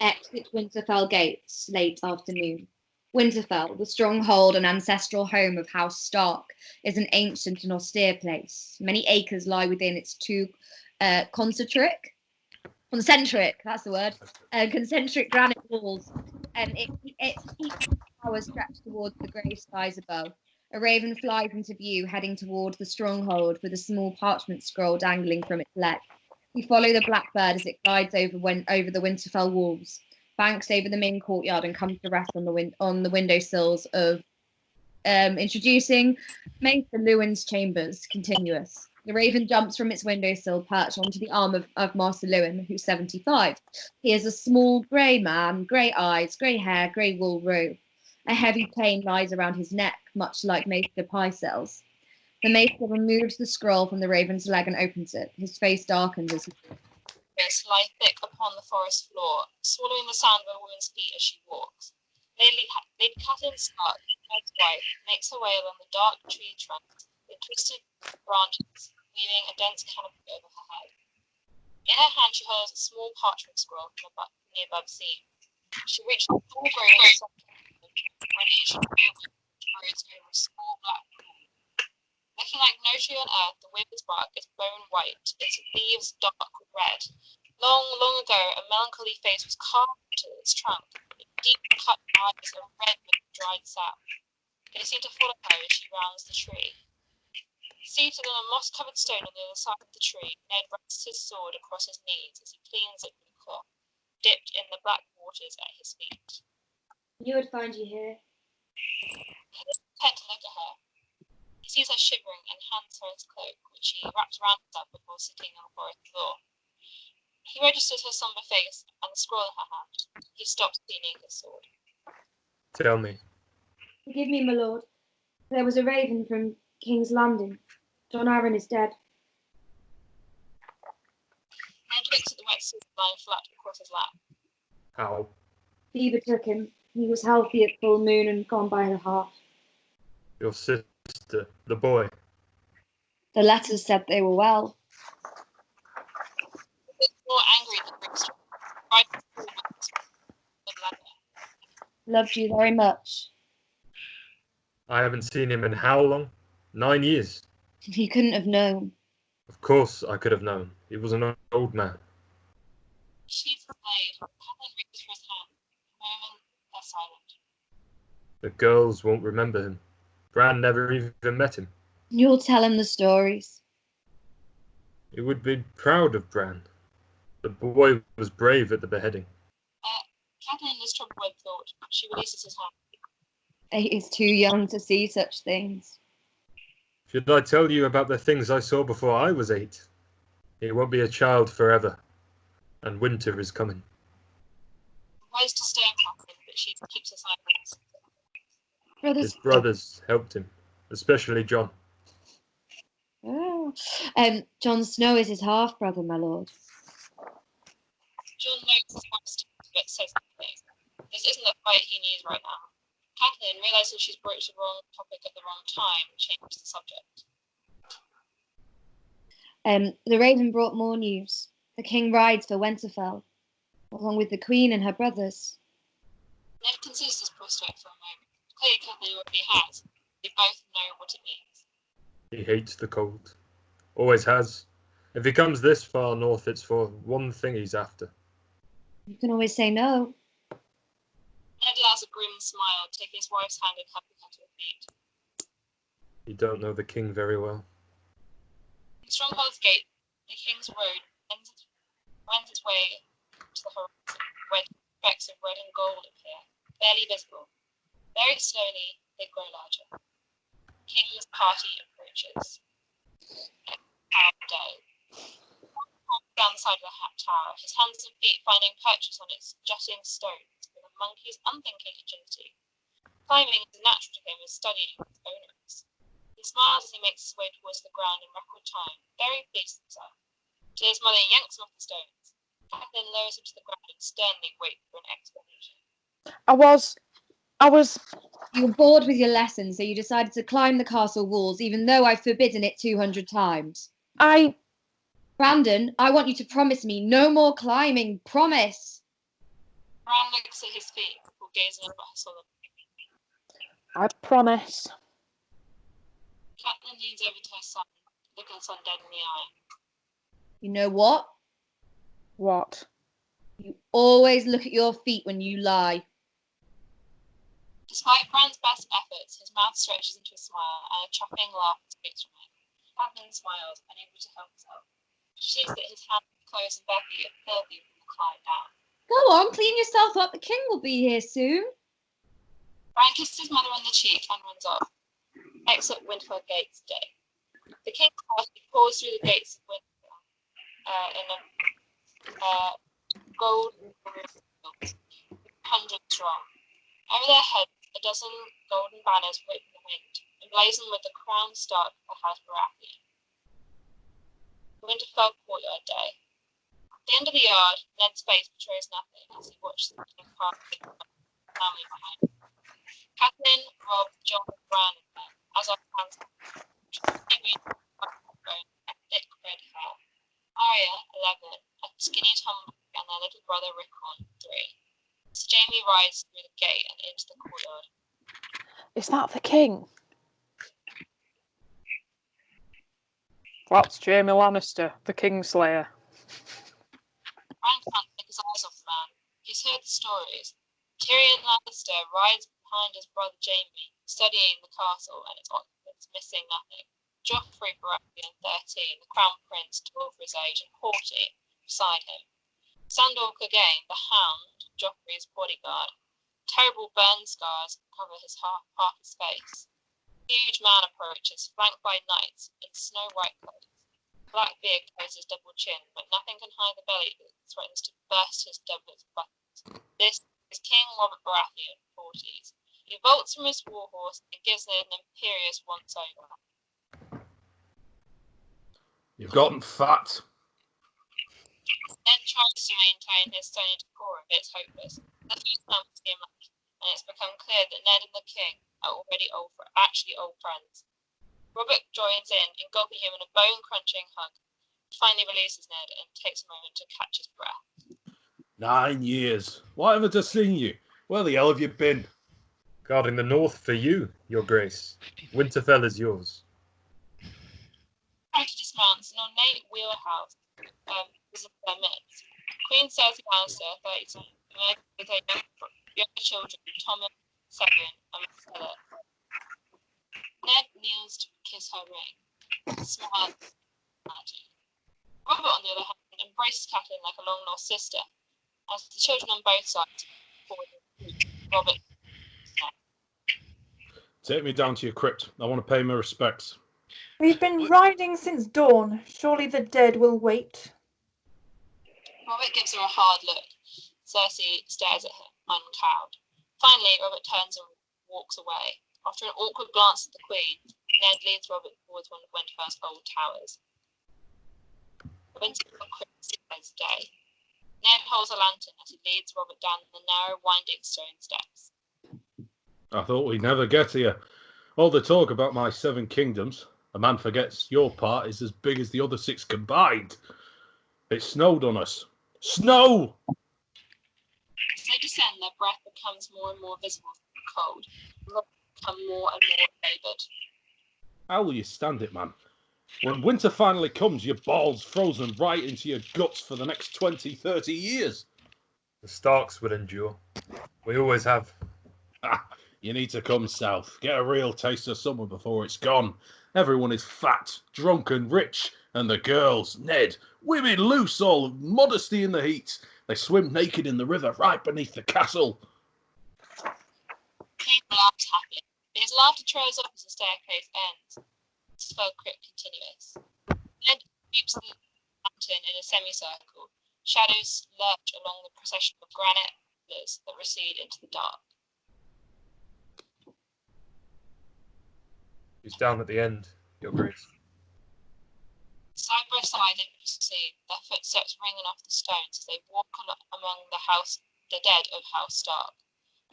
Exit Winterfell gates, late afternoon. Winterfell, the stronghold and ancestral home of House Stark, is an ancient and austere place. Many acres lie within its two concentric, that's the word, concentric granite walls, and its peak towers stretch towards the grey skies above. A raven flies into view, heading towards the stronghold with a small parchment scroll dangling from its leg. We follow the blackbird as it glides over the Winterfell walls, banks over the main courtyard, and comes to rest on the windowsills of introducing Maester Lewin's chambers. Continuous. The raven jumps from its windowsill, perched onto the arm of Master Lewin, who's 75. He is a small grey man, grey eyes, grey hair, grey wool robe. A heavy chain lies around his neck, much like Maester Pycelle's. The maester removes the scroll from the raven's leg and opens it. His face darkens as he lie thick upon the forest floor, swallowing the sound of a woman's feet as she walks. Lady Catherine Stark, Ned's wife, makes her way along the dark tree trunks with twisted branches, weaving a dense canopy over her head. In her hand she holds a small parchment scroll from the above seam. She reaches the full grown when each broods over a small black pool. Looking like no tree on earth, the withered bark is bone white, its leaves dark red. Long, long ago, a melancholy face was carved into its trunk, its deep cut eyes are red with dried sap. They seem to follow her as she rounds the tree. Seated on a moss-covered stone on the other side of the tree, Ned rests his sword across his knees as he cleans it with a cloth, dipped in the black waters at his feet. Knew I'd find you here. He doesn't intend to look at her. He sees her shivering and hands her his cloak, which he wraps around herself before sitting on the forest floor. He registers her somber face and the scroll in her hand. He stops cleaning his sword. Tell me. Forgive me, my lord. There was a raven from King's Landing. John Aaron is dead. Ned looks at the wet sword lying flat across his lap. How? Fever took him. He was healthy at full moon and gone by the half. Your sister, the boy. The letters said they were well. He looks more angry than Brixton. Right before the leather. Loved you very much. I haven't seen him in how long? 9 years. He couldn't have known. Of course I could have known. He was an old man. She's the blade. Helen reaches for his hand. A moment, they're silent. The girls won't remember him. Bran never even met him. You'll tell him the stories. He would be proud of Bran. The boy was brave at the beheading. Kathleen is troubled by the thought. She releases his hand. 8 is too young to see such things. Should I tell you about the things I saw before I was 8? He won't be a child forever. And winter is coming. Tries to stare at Kathleen, but she keeps her silence. His brothers helped him, especially John. Oh. Jon Snow is his half-brother, my lord. John notes his honesty, but says nothing. This isn't the fight he needs right now. Kathleen, realizing she's broached the wrong topic at the wrong time, changes the subject. The Raven brought more news. The king rides for Winterfell, along with the queen and her brothers. Ned considers this prospect for a moment. Clearly Kathleen already has. They both know what it means. He hates the cold. Always has. If he comes this far north, it's for one thing he's after. You can always say no. Ned allows a grim smile, taking his wife's hand and helping her to her feet. You don't know the king very well. In Stronghold's Gate, the King's Road wends its way to the horizon, where specks of red and gold appear, barely visible. Very slowly, they grow larger. King's party approaches. Day. Down the side of the tower, his hands and feet finding perches on its jutting stones with a monkey's unthinking agility. Climbing is natural to him as studying its owners. He smiles as he makes his way towards the ground in record time, very pleased with himself. Till his mother yanks him off the stones. Kathleen lowers him to the ground and sternly waits for an explanation. I was. You were bored with your lesson, so you decided to climb the castle walls, even though I've forbidden it 200 times. Brandon, I want you to promise me no more climbing. Promise. Bran looks at his feet before gazing up at her solemnly. I promise. Kathleen leans over to her son, looking her son dead in the eye. You know what? What? You always look at your feet when you lie. Despite Bran's best efforts, his mouth stretches into a smile, and a chuckling laugh escapes from him. Kathleen smiles, unable to help herself. She sees that his hands, clothes, and baggy are filthy from the climb down. Go on, clean yourself up. The king will be here soon. Bran kisses his mother on the cheek and runs off. Exit Winterfell Gates Day. The king's party pours through the gates of Winterfell in a gold field, 100 strong. Over their heads, a dozen golden banners whip in the wind, emblazoned with the crown star of the House Baratheon. Winterfell Courtyard Day. At the end of the yard, Ned's face betrays nothing as he watches the king pass the family behind him. Kathleen, Rob, John, and Bran and them, as our plans and thick red hair. Arya, 11, a skinny tomboy, and their little brother Rickon, 3. As Jamie rides through the gate and into the courtyard. Is that the king? That's Jaime Lannister, the Kingslayer. Bran can't take his eyes off the man. He's heard the stories. Tyrion Lannister rides behind his brother Jaime, studying the castle and its occupants, missing nothing. Joffrey Baratheon, 13, the Crown Prince, tall for his age and haughty, beside him. Sandor Clegane, the Hound, Joffrey's bodyguard. Terrible burn scars cover half his face. Huge man approaches, flanked by knights in snow-white clothes. Black beard covers his double chin, but nothing can hide the belly that threatens to burst his doublet's buttons. This is King Robert Baratheon, 40s. He vaults from his warhorse and gives it an imperious once-over. You've gotten fat. Ned tries to maintain his stony decorum, but it's hopeless. The few times see him and it's become clear that Ned and the King are already old friends. Robert joins in, engulfing him in a bone-crunching hug. He finally releases Ned and takes a moment to catch his breath. 9 years. Why haven't I seen you? Where the hell have you been? Guarding the north for you, your grace. Winterfell is yours. Frankie dismounts an ornate wheelhouse is in their midst. Queen Cersei Lannister, 32, emerges with her younger children, Tommen, 7, and Marcella. Ned kneels to kiss her ring, smiles at her. Robert, on the other hand, embraces Catelyn like a long-lost sister. As the children on both sides forward, Robert. Take me down to your crypt. I want to pay my respects. We've been riding since dawn. Surely the dead will wait. Robert gives her a hard look. Cersei stares at him, uncowed. Finally, Robert turns and walks away. After an awkward glance at the Queen, Ned leads Robert towards one of Winterfell's old towers. Winterfell crypt as day. Ned holds a lantern as he leads Robert down the narrow, winding stone steps. I thought we'd never get here. All the talk about my 7 kingdoms. A man forgets your part is as big as the other 6 combined. It snowed on us. Snow! As they descend, their breath becomes more and more visible from the cold. Robert become more and more laboured. How will you stand it, man? When winter finally comes, your balls frozen right into your guts for the next 20, 30 years. The Starks will endure. We always have. You need to come south. Get a real taste of summer before it's gone. Everyone is fat, drunk and rich. And the girls, Ned, women loose, all modesty in the heat. They swim naked in the river right beneath the castle. King laughs happily. His laughter trails off as the staircase ends. Spell crypt continuous. Ned sweeps the lantern in a semicircle. Shadows lurch along the procession of granite pillars that recede into the dark. Who's down at the end, your grace? Side by side they proceed, their footsteps ringing off the stones as they walk among the dead of House Stark.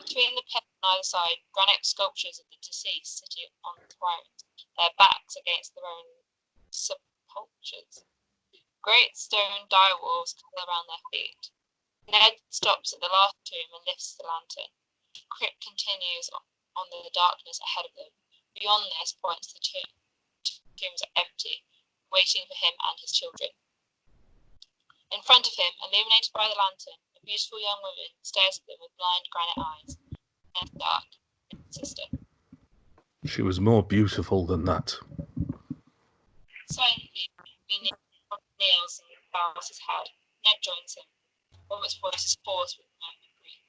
Between the pillars on either side, granite sculptures of the deceased sitting on thrones, their backs against their own sepulchres. Great stone direwolves curl around their feet. Ned stops at the last tomb and lifts the lantern. The crypt continues on the darkness ahead of them. Beyond this points the tomb. Tombs are empty, waiting for him and his children. In front of him, illuminated by the lantern, a beautiful young woman stares at them with blind granite eyes. Ned Stark, his sister. She was more beautiful than that. Silently, he kneels and bows his head. Ned joins him. Robert's voice is hoarse with grief.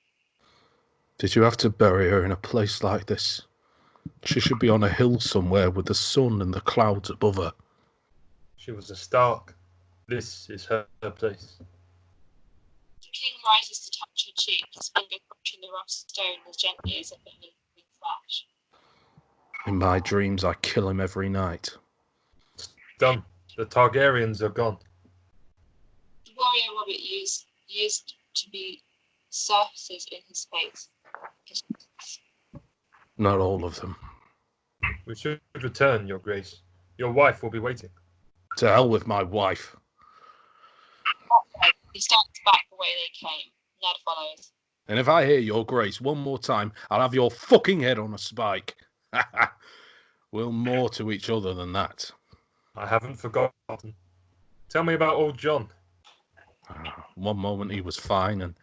Did you have to bury her in a place like this? She should be on a hill somewhere with the sun and the clouds above her. She was a Stark. This is her place. The king rises to touch her cheek, his finger touching the rough stone as gently as if it had been flash. In my dreams, I kill him every night. It's done. The Targaryens are gone. The warrior Robert used to be surfaces in his face. Not all of them. We should return, your grace. Your wife will be waiting. To hell with my wife. He starts back the way they came. Ned follows. And if I hear your grace one more time, I'll have your fucking head on a spike. We're more to each other than that. I haven't forgotten. Tell me about old John. One moment he was fine, and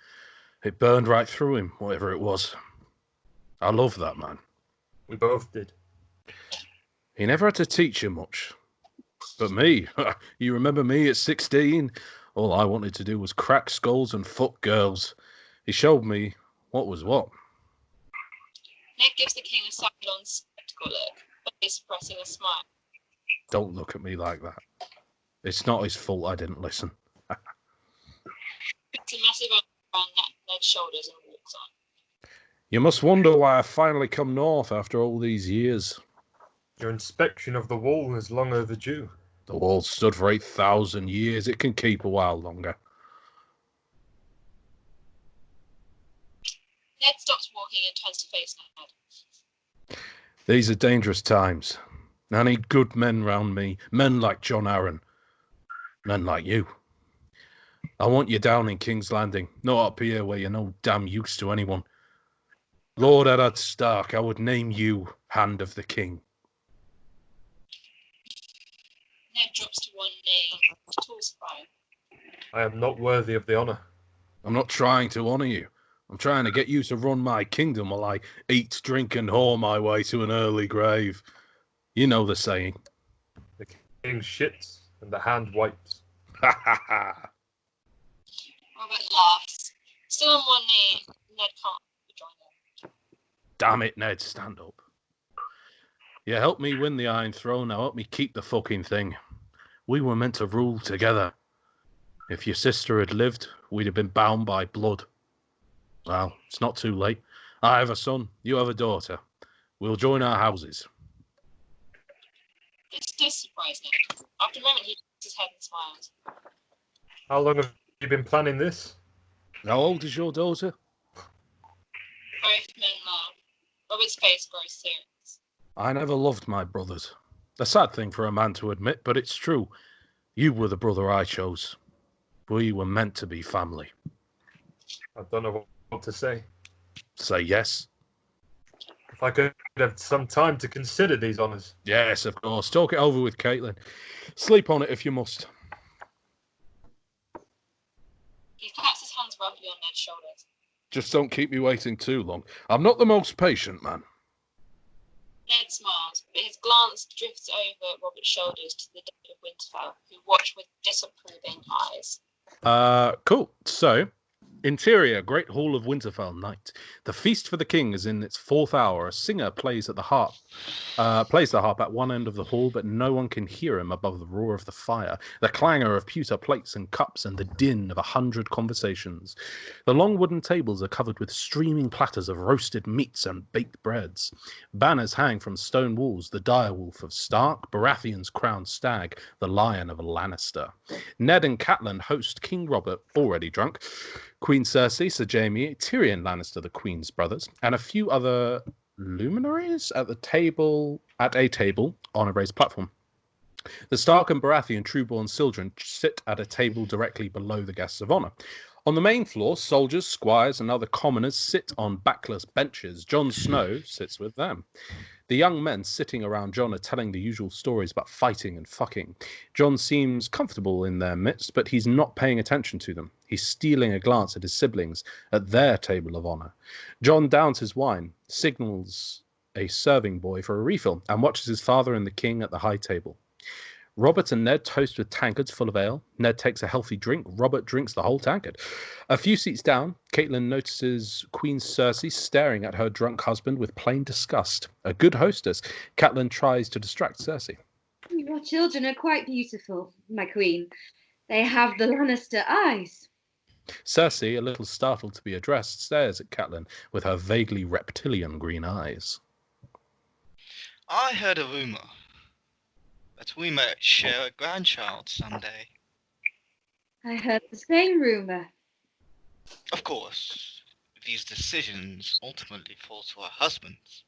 it burned right through him, whatever it was. I love that man. We both did. He never had to teach you much. But me, you remember me at 16? All I wanted to do was crack skulls and fuck girls. He showed me what was what. Ned gives the king a sidelong, skeptical look, but he's suppressing a smile. Don't look at me like that. It's not his fault I didn't listen. Puts a massive arm around Ned's shoulders and walks on. You must wonder why I finally come north after all these years. Your inspection of the wall is long overdue. The wall stood for 8,000 years. It can keep a while longer. Ned stops walking and turns to face Ned. These are dangerous times. I need good men round me. Men like John Arryn. Men like you. I want you down in King's Landing, not up here where you're no damn use to anyone. Lord Eddard Stark, I would name you Hand of the King. Ned drops to one knee, tools fire. I am not worthy of the honour. I'm not trying to honour you. I'm trying to get you to run my kingdom while I eat, drink and whore my way to an early grave. You know the saying. The king shits and the hand wipes. Ha ha ha. Robert laughs. Still on one knee, Ned can't join him. Damn it, Ned, stand up. You helped me win the Iron Throne, now help me keep the fucking thing. We were meant to rule together. If your sister had lived, we'd have been bound by blood. Well, it's not too late. I have a son, you have a daughter. We'll join our houses. This does surprise Ned. After a moment, he shakes his head and smiles. How long have you been planning this? How old is your daughter? Both men laugh. Robert's face grows serious. I never loved my brothers. A sad thing for a man to admit, but it's true. You were the brother I chose. We were meant to be family. I don't know what to say. Say yes. If I could have some time to consider these honours. Yes, of course. Talk it over with Caitlin. Sleep on it if you must. He claps his hands roughly on Ned's shoulders. Just don't keep me waiting too long. I'm not the most patient man. Ned smiles, but his glance drifts over Robert's shoulders to the Duke of Winterfell, who watch with disapproving eyes. Cool. So, interior, Great Hall of Winterfell night. The feast for the king is in its 4th hour. A singer plays the harp at one end of the hall, but no one can hear him above the roar of the fire, the clangor of pewter plates and cups, and the din of 100 conversations. The long wooden tables are covered with streaming platters of roasted meats and baked breads. Banners hang from stone walls, the direwolf of Stark, Baratheon's crowned stag, the lion of Lannister. Ned and Catelyn host King Robert, already drunk, Queen Cersei, Sir Jaime, Tyrion Lannister, the Queen's brothers, and a few other luminaries at a table on a raised platform. The Stark and Baratheon trueborn children sit at a table directly below the guests of honor. On the main floor, soldiers, squires, and other commoners sit on backless benches. Jon Snow sits with them. The young men sitting around Jon are telling the usual stories about fighting and fucking. Jon seems comfortable in their midst, but he's not paying attention to them. He's stealing a glance at his siblings at their table of honor. Jon downs his wine, signals a serving boy for a refill, and watches his father and the king at the high table. Robert and Ned toast with tankards full of ale. Ned takes a healthy drink. Robert drinks the whole tankard. A few seats down, Caitlin notices Queen Cersei staring at her drunk husband with plain disgust. A good hostess, Catelyn tries to distract Cersei. Your children are quite beautiful, my queen. They have the Lannister eyes. Cersei, a little startled to be addressed, stares at Catelyn with her vaguely reptilian green eyes. I heard a rumour that we might share a grandchild someday. I heard the same rumour. Of course, these decisions ultimately fall to our husbands,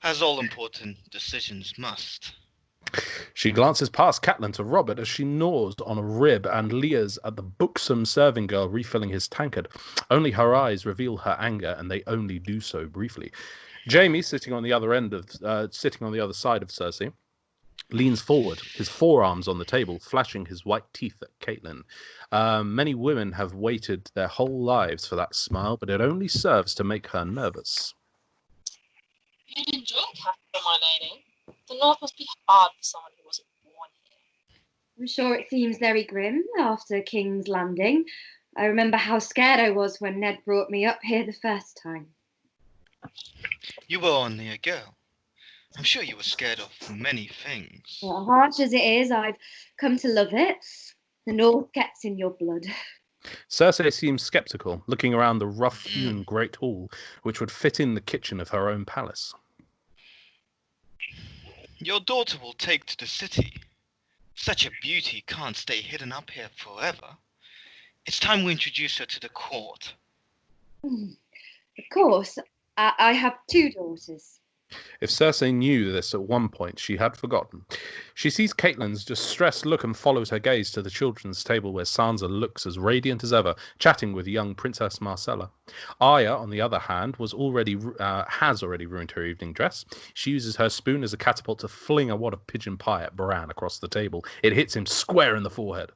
as all important decisions must. She glances past Catelyn to Robert as she gnaws on a rib and leers at the buxom serving girl refilling his tankard. Only her eyes reveal her anger, and they only do so briefly. Jaime, sitting on the other side of Cersei, leans forward, his forearms on the table, flashing his white teeth at Caitlin. Many women have waited their whole lives for that smile, but it only serves to make her nervous. You'd enjoy Catherine, my lady. The North must be hard for someone who wasn't born here. I'm sure it seems very grim after King's Landing. I remember how scared I was when Ned brought me up here the first time. You were only a girl. I'm sure you were scared of many things. Well, harsh as it is, I've come to love it. The North gets in your blood. Cersei seems sceptical, looking around the rough-hewn great hall, which would fit in the kitchen of her own palace. Your daughter will take to the city. Such a beauty can't stay hidden up here forever. It's time we introduce her to the court. Of course, I have 2 daughters. If Cersei knew this at one point, she had forgotten. She sees Catelyn's distressed look and follows her gaze to the children's table where Sansa looks as radiant as ever, chatting with young Princess Marcella. Arya, on the other hand, has already ruined her evening dress. She uses her spoon as a catapult to fling a wad of pigeon pie at Bran across the table. It hits him square in the forehead.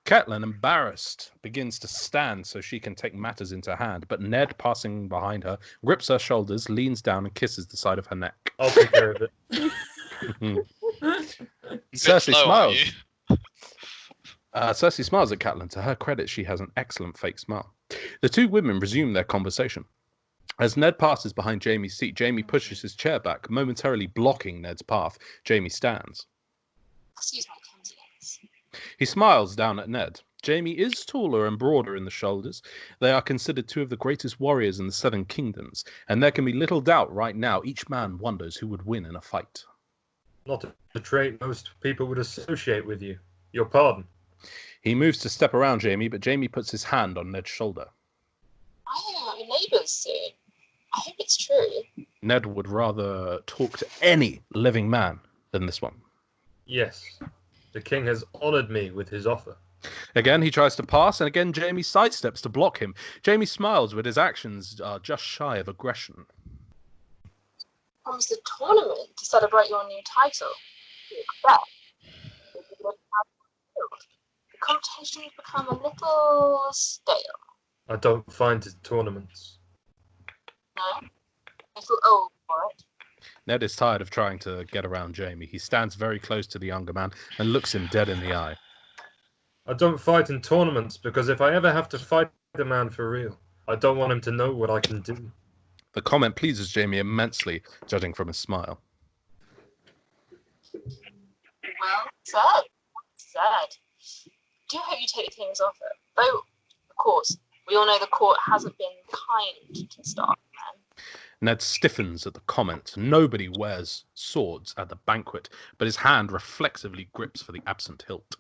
Catelyn, embarrassed, begins to stand so she can take matters into hand, but Ned, passing behind her, grips her shoulders, leans down and kisses the side of her neck. I'll take care of it. Cersei slow, smiles. aren't Cersei smiles at Catelyn. To her credit, she has an excellent fake smile. The 2 women resume their conversation. As Ned passes behind Jaime's seat, Jaime pushes his chair back, momentarily blocking Ned's path. Jaime stands. Excuse my clumsiness. He smiles down at Ned. Jaime is taller and broader in the shoulders. They are considered 2 of the greatest warriors in the 7 kingdoms, and there can be little doubt right now each man wonders who would win in a fight. Not a trait most people would associate with you. Your pardon. He moves to step around Jaime, but Jaime puts his hand on Ned's shoulder. I think I'll be neighbours soon. I hope it's true. Ned would rather talk to any living man than this one. Yes. The king has honoured me with his offer. Again, he tries to pass, and again, Jaime sidesteps to block him. Jaime smiles, but his actions are just shy of aggression. Comes the tournament to celebrate your new title. You expect. The competition has become a little stale. I don't find it tournaments. No? I feel old for it. Ned is tired of trying to get around Jaime. He stands very close to the younger man and looks him dead in the eye. I don't fight in tournaments because if I ever have to fight a man for real, I don't want him to know what I can do. The comment pleases Jaime immensely, judging from his smile. Well said. Said. Do hope you take the king's offer. Though, of course, we all know the court hasn't been kind to Stark men. Ned stiffens at the comment. Nobody wears swords at the banquet, but his hand reflexively grips for the absent hilt.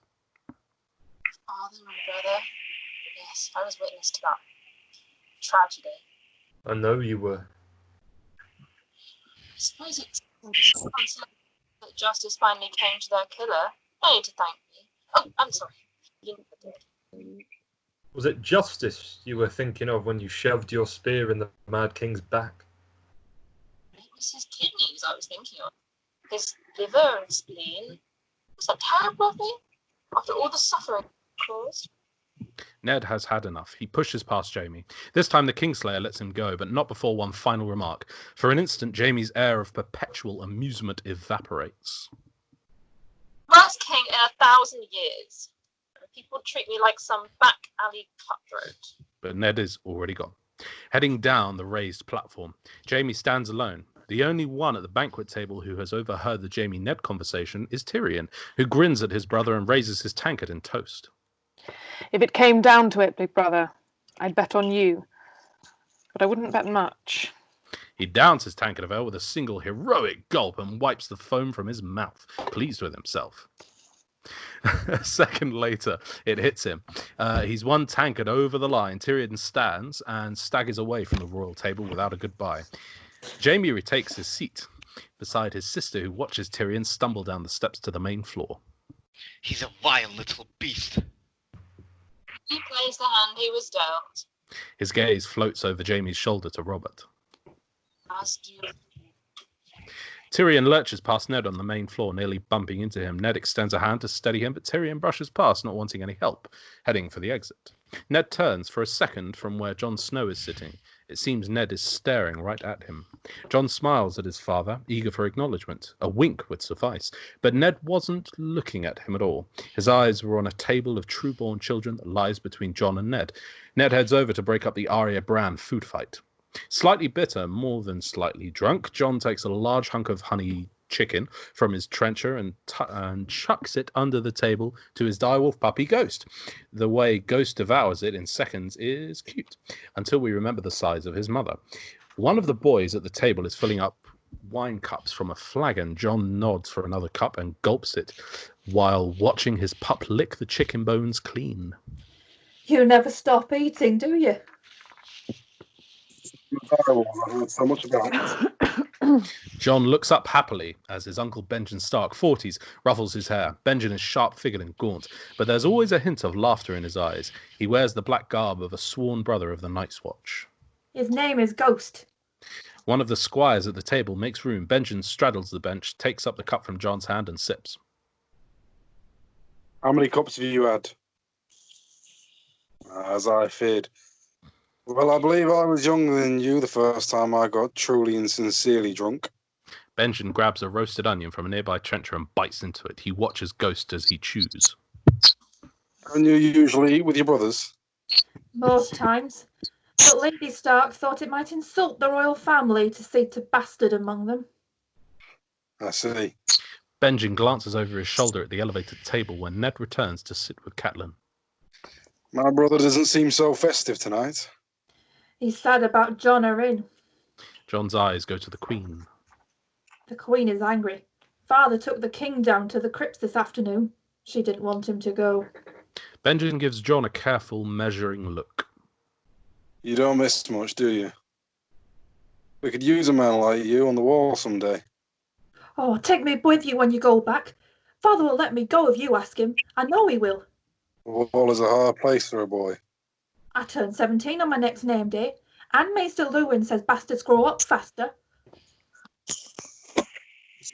Father and brother. Yes, I was witness to that tragedy. I know you were. I suppose it's consolation that justice finally came to their killer. No need to thank me. Oh, I'm sorry. Was it justice you were thinking of when you shoved your spear in the Mad King's back? It was his kidneys I was thinking of. His liver and spleen. Was that terrible of me? After all the suffering it caused? Ned has had enough. He pushes past Jaime. This time the Kingslayer lets him go, but not before one final remark. For an instant, Jaime's air of perpetual amusement evaporates. Worst king in 1,000 years. People treat me like some back alley cutthroat. But Ned is already gone. Heading down the raised platform, Jaime stands alone. The only one at the banquet table who has overheard the Jaime-Ned conversation is Tyrion, who grins at his brother and raises his tankard in toast. If it came down to it, big brother, I'd bet on you. But I wouldn't bet much. He downs his tankard of ale with a single heroic gulp and wipes the foam from his mouth, pleased with himself. A second later, it hits him. He's one tankard over the line. Tyrion stands and staggers away from the royal table without a goodbye. Jaime retakes his seat beside his sister, who watches Tyrion stumble down the steps to the main floor. He's a vile little beast. He plays the hand he was dealt. His gaze floats over Jaime's shoulder to Robert. As do you. Tyrion lurches past Ned on the main floor, nearly bumping into him. Ned extends a hand to steady him, but Tyrion brushes past, not wanting any help, heading for the exit. Ned turns for a second from where Jon Snow is sitting. It seems Ned is staring right at him. Jon smiles at his father, eager for acknowledgement. A wink would suffice, but Ned wasn't looking at him at all. His eyes were on a table of true-born children that lies between Jon and Ned. Ned heads over to break up the Arya Bran food fight. Slightly bitter, more than slightly drunk, Jon takes a large hunk of honey chicken from his trencher and chucks it under the table to his direwolf puppy Ghost. The way Ghost devours it in seconds is cute, until we remember the size of his mother. One of the boys at the table is filling up wine cups from a flagon. Jon nods for another cup and gulps it, while watching his pup lick the chicken bones clean. You never stop eating, do you? I've heard so much about. Jon looks up happily as his uncle Benjen Stark, 40s, ruffles his hair. Benjen is sharp-figured and gaunt, but there's always a hint of laughter in his eyes. He wears the black garb of a sworn brother of the Night's Watch. His name is Ghost. One of the squires at the table makes room. Benjen straddles the bench, takes up the cup from Jon's hand and sips. How many cups have you had? As I feared. Well, I believe I was younger than you the first time I got truly and sincerely drunk. Benjen grabs a roasted onion from a nearby trencher and bites into it. He watches Ghost as he chews. And you usually eat with your brothers? Most times. But Lady Stark thought it might insult the royal family to seat a bastard among them. I see. Benjen glances over his shoulder at the elevated table when Ned returns to sit with Catelyn. My brother doesn't seem so festive tonight. He's sad about Jon Arryn. Jon's eyes go to the Queen. The Queen is angry. Father took the king down to the crypts this afternoon. She didn't want him to go. Benjen gives Jon a careful, measuring look. You don't miss much, do you? We could use a man like you on the wall someday. Oh, take me with you when you go back. Father will let me go if you ask him. I know he will. The wall is a hard place for a boy. I turn 17 on my next name day, and Maester Lewin says bastards grow up faster.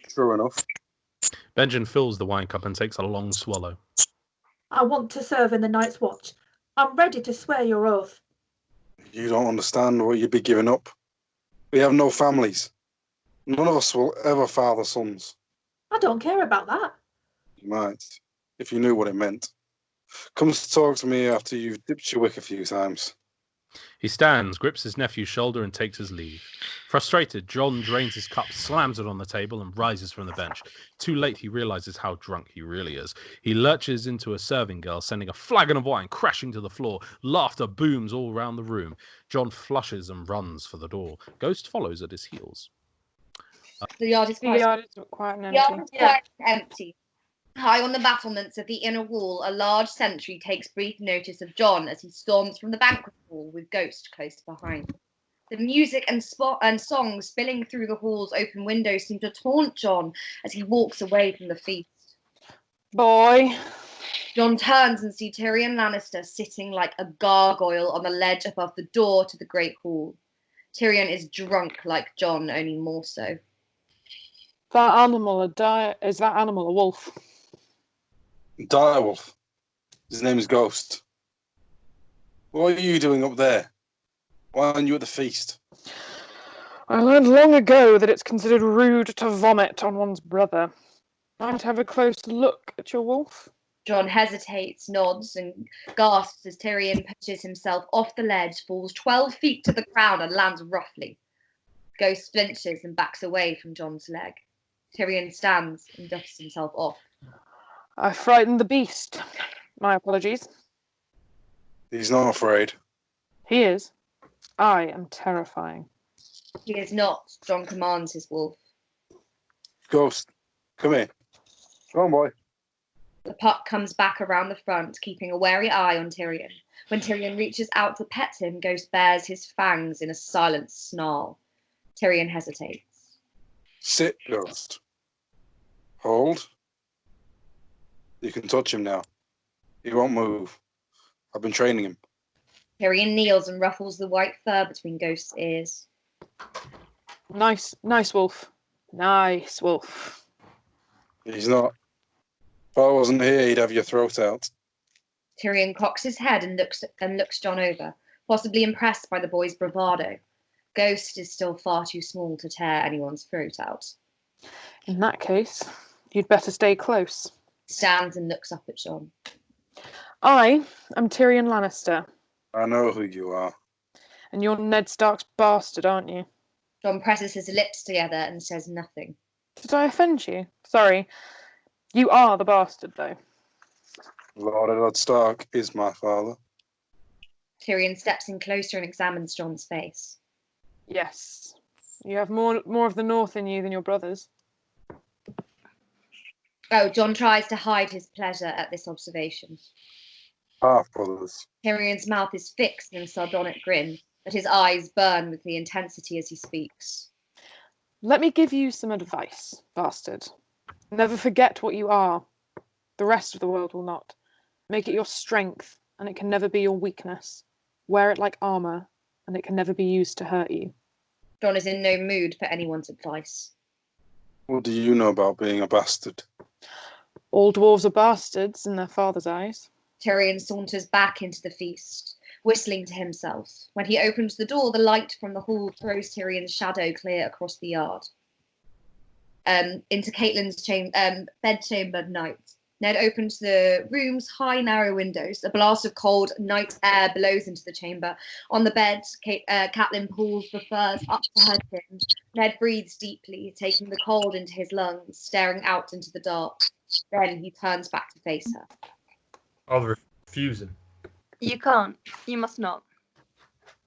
True enough. Benjen fills the wine cup and takes a long swallow. I want to serve in the Night's Watch. I'm ready to swear your oath. You don't understand what you'd be giving up. We have no families. None of us will ever father sons. I don't care about that. You might, if you knew what it meant. Come to talk to me after you've dipped your wick a few times. He stands, grips his nephew's shoulder and takes his leave. Frustrated, Jon drains his cup, slams it on the table and rises from the bench. Too late, he realizes how drunk he really is. He lurches into a serving girl, sending a flagon of wine crashing to the floor. Laughter booms all round the room. Jon flushes and runs for the door. Ghost follows at his heels. The yard is The quite, yard is quite the yard empty. is quite empty. High on the battlements of the inner wall, a large sentry takes brief notice of Jon as he storms from the banquet hall with Ghost close behind. The music and songs spilling through the hall's open windows seem to taunt Jon as he walks away from the feast. Boy. Jon turns and sees Tyrion Lannister sitting like a gargoyle on the ledge above the door to the Great Hall. Tyrion is drunk like Jon, only more so. That animal, is that animal a wolf? Direwolf. His name is Ghost. What are you doing up there? Why aren't you at the feast? I learned long ago that it's considered rude to vomit on one's brother. Might have a close look at your wolf? Jon hesitates, nods, and gasps as Tyrion pushes himself off the ledge, falls 12 feet to the ground, and lands roughly. Ghost flinches and backs away from Jon's leg. Tyrion stands and dusts himself off. I frightened the beast. My apologies. He's not afraid. He is. I am terrifying. He is not. Jon commands his wolf. Ghost, come here. Come on, boy. The pup comes back around the front, keeping a wary eye on Tyrion. When Tyrion reaches out to pet him, Ghost bares his fangs in a silent snarl. Tyrion hesitates. Sit, Ghost. Hold. You can touch him now. He won't move. I've been training him. Tyrion kneels and ruffles the white fur between Ghost's ears. Nice wolf. Nice, Wolf. He's not. If I wasn't here, he'd have your throat out. Tyrion cocks his head and looks John over, possibly impressed by the boy's bravado. Ghost is still far too small to tear anyone's throat out. In that case, you'd better stay close. Stands and looks up at John. I am Tyrion Lannister, I know who you are. and you're Ned Stark's bastard, aren't you? John presses his lips together and says nothing. Did I offend you? Sorry. You are the bastard, though. Lord Eddard Stark is my father. Tyrion steps in closer and examines John's face. Yes. You have more of the North in you than your brothers. Oh, John tries to hide his pleasure at this observation. Half brothers. Tyrion's mouth is fixed in a sardonic grin, but his eyes burn with the intensity as he speaks. Let me give you some advice, bastard. Never forget what you are. The rest of the world will not. Make it your strength, and it can never be your weakness. Wear it like armor, and it can never be used to hurt you. John is in no mood for anyone's advice. What do you know about being a bastard? All dwarves are bastards in their father's eyes. Tyrion saunters back into the feast, whistling to himself. When he opens the door, the light from the hall throws Tyrion's shadow clear across the yard. Into Caitlyn's bedchamber night. Ned opens the room's high, narrow windows. A blast of cold night air blows into the chamber. On the bed, Catelyn pulls the furs up to her chin. Ned breathes deeply, taking the cold into his lungs, staring out into the dark. Then he turns back to face her. I'll refuse him. You can't. You must not.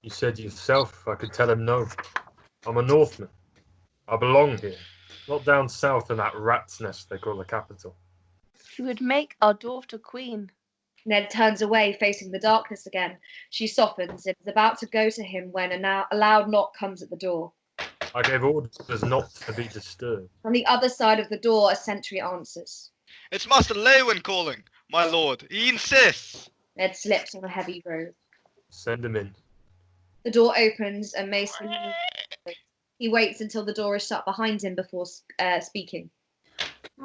You said yourself I could tell him no. I'm a Northman. I belong here, not down south in that rat's nest they call the capital. You would make our daughter queen. Ned turns away, facing the darkness again. She softens and is about to go to him when a loud knock comes at the door. I gave orders not to be disturbed. From the other side of the door, a sentry answers. It's Master Llewelyn calling, my lord. He insists. Ned slips on a heavy robe. Send him in. The door opens and Mason. He waits until the door is shut behind him before speaking.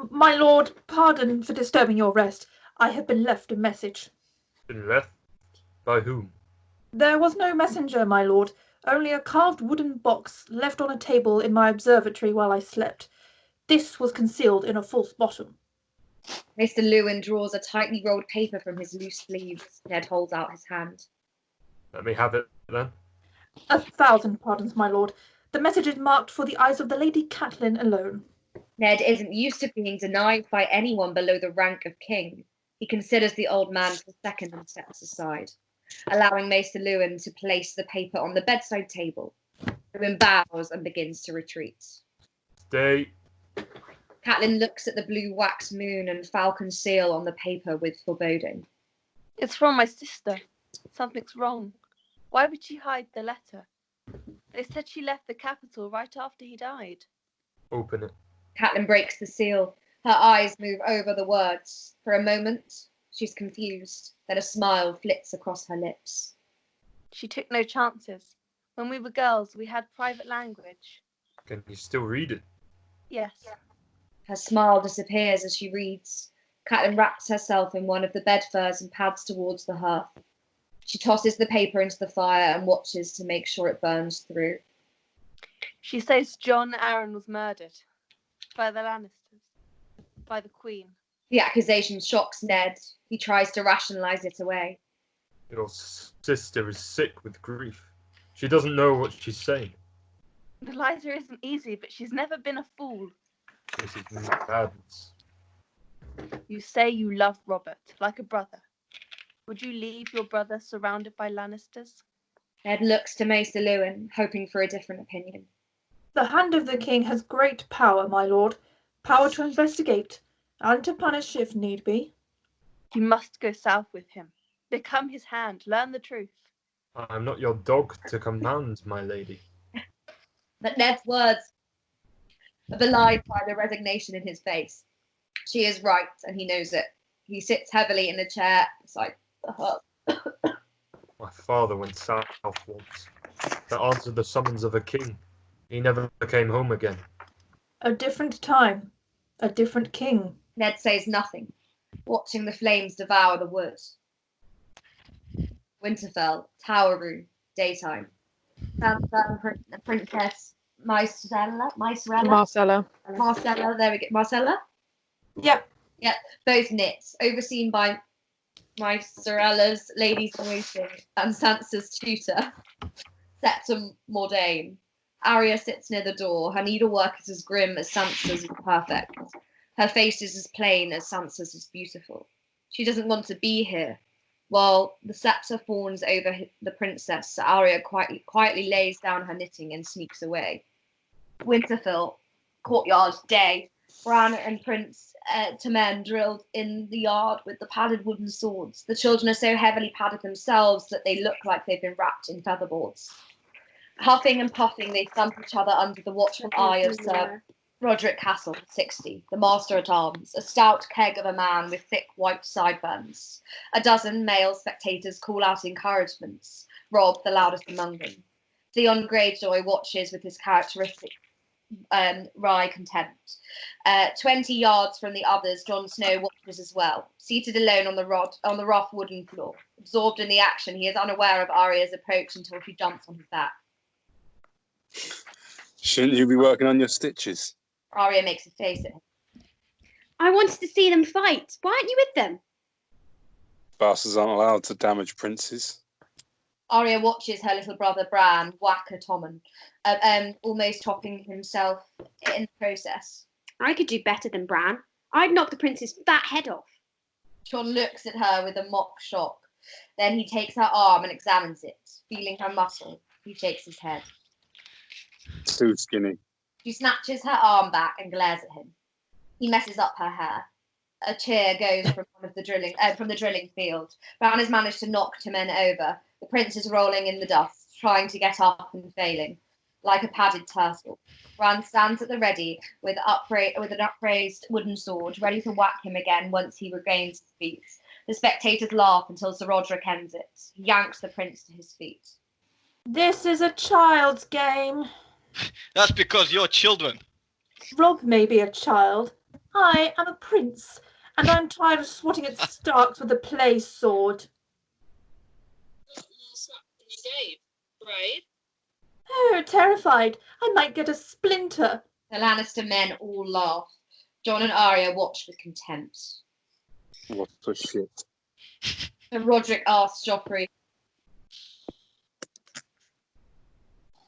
My lord, pardon for disturbing your rest. I have been left a message. Been left? By whom? There was no messenger, my lord, only a carved wooden box left on a table in my observatory while I slept. This was concealed in a false bottom. Mr. Llewelyn draws a tightly rolled paper from his loose sleeves. Ned holds out his hand. Let me have it, then. 1,000 pardons, my lord. The message is marked for the eyes of the Lady Catelyn alone. Ned isn't used to being denied by anyone below the rank of king. He considers the old man for a second and steps aside, allowing Maester Llewelyn to place the paper on the bedside table. Llewelyn bows and begins to retreat. Stay. Catelyn looks at the blue wax moon and falcon seal on the paper with foreboding. It's from my sister. Something's wrong. Why would she hide the letter? They said she left the capital right after he died. Open it. Catelyn breaks the seal. Her eyes move over the words. For a moment, she's confused. Then a smile flits across her lips. She took no chances. When we were girls, we had private language. Can you still read it? Yes. Her smile disappears as she reads. Catelyn wraps herself in one of the bed furs and pads towards the hearth. She tosses the paper into the fire and watches to make sure it burns through. She says John Arryn was murdered. By the Lannisters. By the Queen. The accusation shocks Ned. He tries to rationalise it away. Your sister is sick with grief. She doesn't know what she's saying. Eliza isn't easy, but she's never been a fool. This is madness. You say you love Robert, like a brother. Would you leave your brother surrounded by Lannisters? Ned looks to Maester Llewelyn, hoping for a different opinion. The hand of the king has great power, my lord. Power to investigate, and to punish if need be. You must go south with him. Become his hand. Learn the truth. I am not your dog to command, my lady. But Ned's words are belied by the resignation in his face. She is right, and he knows it. He sits heavily in the chair beside the hearth. My father went south once. To answer the summons of a king. He never came home again. A different time, a different king. Ned says nothing, watching the flames devour the wood. Winterfell, tower room, daytime. Sansa and the Princess Marcella, Marcella. there we go. Marcella? Yep. Yep, both knits, overseen by Marcella's ladies-in-waiting and Sansa's tutor, Septim Mordain. Arya sits near the door. Her needlework is as grim as Sansa's is perfect. Her face is as plain as Sansa's is beautiful. She doesn't want to be here. While the scepter fawns over the princess, Arya quietly lays down her knitting and sneaks away. Winterfell, courtyard, day. Bran and Prince Tommen drilled in the yard with the padded wooden swords. The children are so heavily padded themselves that they look like they've been wrapped in featherboards. Huffing and puffing, they thump each other under the watchful eye of Sir Roderick Castle, 60, the master-at-arms, a stout keg of a man with thick white sideburns. A dozen male spectators call out encouragements, Rob the loudest among them. Theon Greyjoy watches with his characteristic wry contempt. 20 yards from the others, Jon Snow watches as well, seated alone on the rough wooden floor. Absorbed in the action, he is unaware of Arya's approach until she jumps on his back. Shouldn't you be working on your stitches? Arya makes a face at him. I wanted to see them fight. Why aren't you with them? Bastards aren't allowed to damage princes. Arya watches her little brother Bran whack a Tommen, almost topping himself in the process. I could do better than Bran. I'd knock the prince's fat head off. Jon looks at her with a mock shock. Then he takes her arm and examines it. Feeling her muscle, he shakes his head. Too skinny. She snatches her arm back and glares at him. He messes up her hair. A cheer goes from the drilling field. Bran has managed to knock Tommen over. The prince is rolling in the dust, trying to get up and failing, like a padded turtle. Bran stands at the ready with an upraised wooden sword, ready to whack him again once he regains his feet. The spectators laugh until Sir Roderick ends it. He yanks the prince to his feet. This is a child's game. That's because you're children. Rob may be a child. I am a prince, and I'm tired of swatting at Starks with a play sword. Right? Oh, terrified. I might get a splinter. The Lannister men all laugh. Jon and Arya watch with contempt. What a shit. And Roderick asks Joffrey,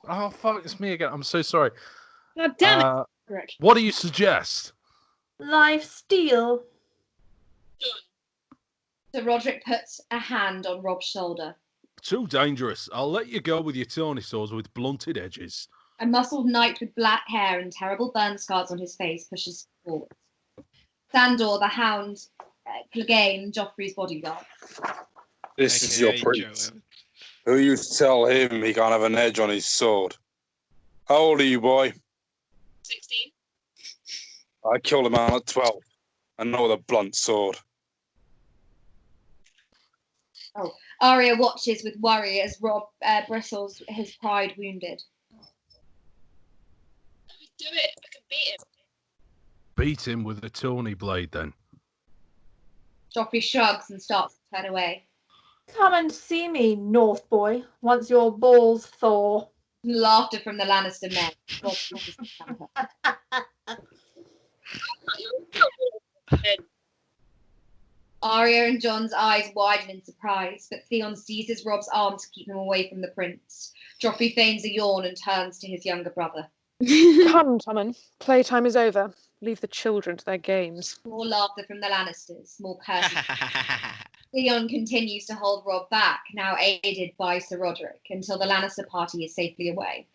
Oh, fuck, it's me again. I'm so sorry. God damn it. Correct. What do you suggest? Life steal. Sir Roderick puts a hand on Rob's shoulder. Too dangerous. I'll let you go with your tawny swords with blunted edges. A muscled knight with black hair and terrible burn scars on his face pushes forward. Sandor, the hound, Clegane, Joffrey's bodyguard. This is your AKA prince. Joel. Who used to tell him he can't have an edge on his sword? How old are you, boy? 16. I killed a man at 12. And not with a blunt sword. Arya watches with worry as Rob bristles, his pride wounded. I can do it. I can beat him. Beat him with a tawny blade, then. Joffrey shrugs and starts to turn away. Come and see me, North boy, once your balls thaw. Laughter from the Lannister men. Rob pushes his temper. Arya and Jon's eyes widen in surprise, but Theon seizes Rob's arm to keep him away from the prince. Joffrey feigns a yawn and turns to his younger brother. Come, Tommen. Playtime is over. Leave the children to their games. More laughter from the Lannisters, more curses. Theon continues to hold Rob back, now aided by Sir Roderick, until the Lannister party is safely away.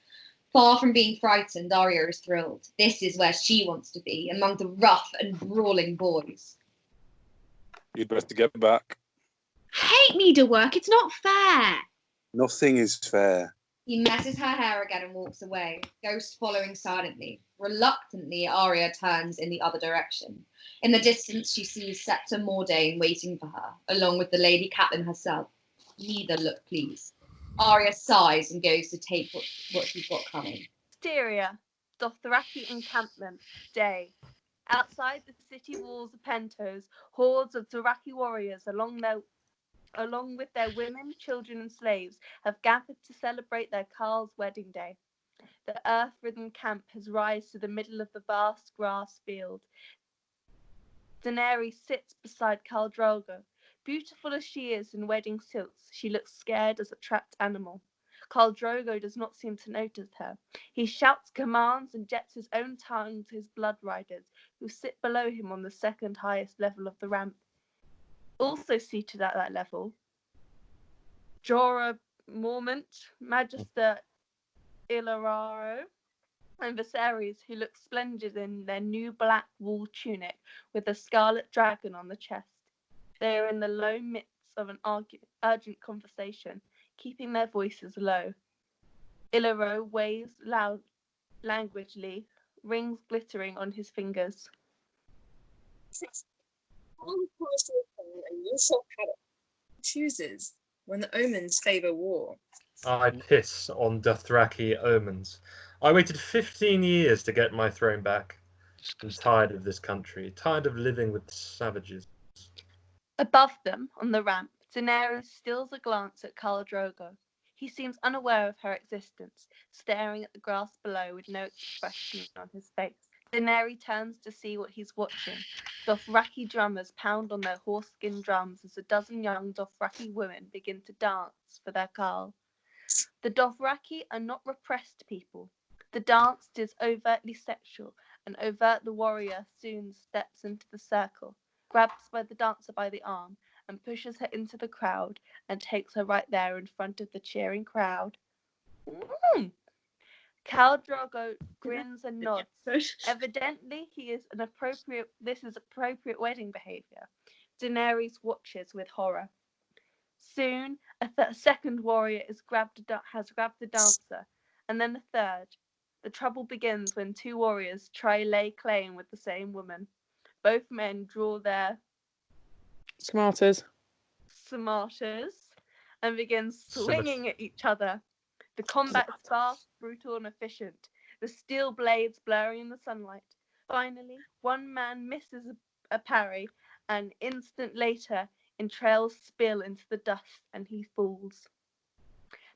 Far from being frightened, Arya is thrilled. This is where she wants to be, among the rough and brawling boys. You'd better get back. Hate needlework. It's not fair. Nothing is fair. He messes her hair again and walks away, Ghost following silently. Reluctantly, Arya turns in the other direction. In the distance, she sees Septim Mordain waiting for her, along with the Lady Catelyn herself. Neither look pleased. Arya sighs and goes to take what she's got coming. Exterior, Dothraki encampment. Day. Outside the city walls of Pentos, hordes of Dothraki warriors, along with their women, children, and slaves, have gathered to celebrate their Carl's wedding day. The earth-ridden camp has risen to the middle of the vast grass field. Daenerys sits beside Khal Drogo. Beautiful as she is in wedding silks, she looks scared as a trapped animal. Khal Drogo does not seem to notice her. He shouts commands and jets his own tongue to his blood riders, who sit below him on the second highest level of the ramp. Also seated at that level, Jorah Mormont, Magister Illyrio, and Viserys, who look splendid in their new black wool tunic with a scarlet dragon on the chest. They are in the low midst of an urgent conversation, keeping their voices low. Illyrio waves loud, languidly, rings glittering on his fingers. And you shall have it. Chooses when the omens favour war. I piss on Dothraki omens. I waited 15 years to get my throne back. I'm tired of this country, tired of living with savages. Above them, on the ramp, Daenerys steals a glance at Khal Drogo. He seems unaware of her existence, staring at the grass below with no expression on his face. Daenerys turns to see what he's watching. Dothraki drummers pound on their horse-skin drums as a dozen young Dothraki women begin to dance for their Khal. The Dothraki are not repressed people. The dance is overtly sexual, and Overt the warrior soon steps into the circle, grabs by the dancer by the arm, and pushes her into the crowd and takes her right there in front of the cheering crowd. Khal Drogo grins and nods. Evidently, this is appropriate wedding behavior. Daenerys watches with horror. Soon, a second warrior has grabbed the dancer, and then a third. The trouble begins when two warriors try lay claim with the same woman. Both men draw their Smarters and begin swinging at each other. The combat is fast, brutal, and efficient, the steel blades blurring in the sunlight. Finally, one man misses a parry, and an instant later, entrails Spill into the dust, and he falls.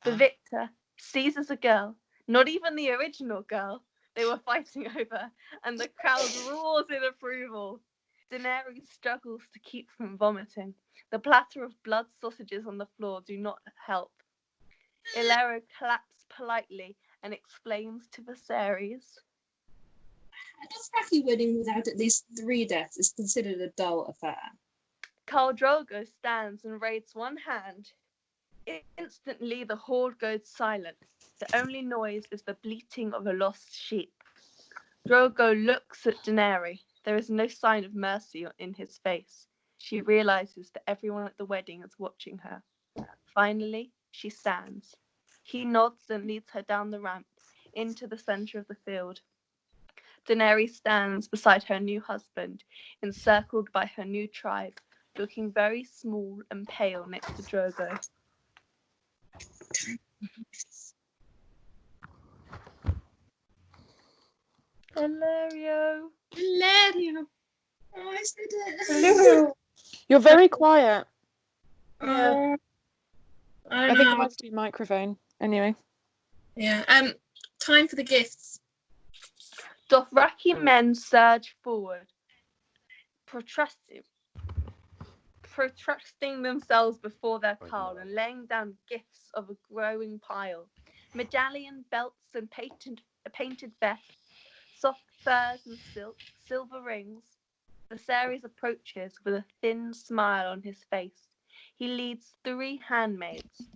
The victor seizes a girl, not even the original girl they were fighting over, and the crowd roars in approval. Daenerys struggles to keep from vomiting. The platter of blood sausages on the floor do not help. Illyrio claps politely and explains to Viserys. A Dothraki wedding without at least 3 deaths is considered a dull affair. Khal Drogo stands and raises one hand. Instantly, the horde goes silent. The only noise is the bleating of a lost sheep. Drogo looks at Daenerys. There is no sign of mercy in his face. She realizes that everyone at the wedding is watching her. Finally, she stands. He nods and leads her down the ramp into the center of the field. Daenerys stands beside her new husband, encircled by her new tribe, looking very small and pale next to Drogo. Illyrio. Illyrio. Oh, I said it. Hello. You're very quiet. Yeah. I think it might just be microphone. Anyway. Yeah. Time for the gifts. Dothraki men surge forward, protracting themselves before their Khal and laying down gifts of a growing pile. Medallion, belts, and painted vests, soft furs and silk, silver rings. Viserys approaches with a thin smile on his face. He leads 3 handmaids.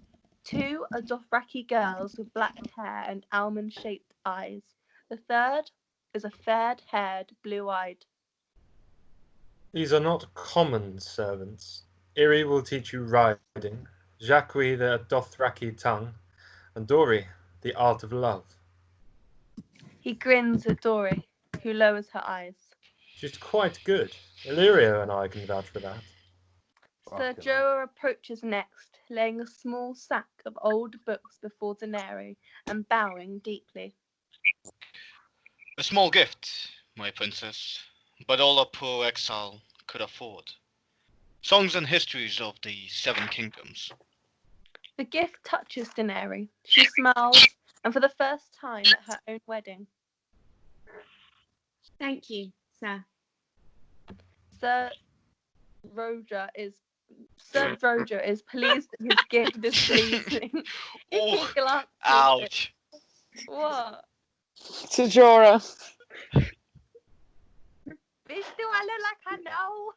2 are Dothraki girls with black hair and almond-shaped eyes. The third is a fair-haired, blue-eyed. These are not common servants. Iri will teach you riding, Jacques the Dothraki tongue, and Dori the art of love. He grins at Dori, who lowers her eyes. She's quite good. Illyrio and I can vouch for that. Sir Jorah approaches next, laying a small sack of old books before Daenerys and bowing deeply. A small gift, my princess, but all a poor exile could afford. Songs and histories of the Seven Kingdoms. The gift touches Daenerys. She smiles, and for the first time at her own wedding. Thank you, sir. Sir Roger is pleased that his gift is pleasing. He Oh, glances at ouch. what? To Jorah. Bitch, do I look like I know?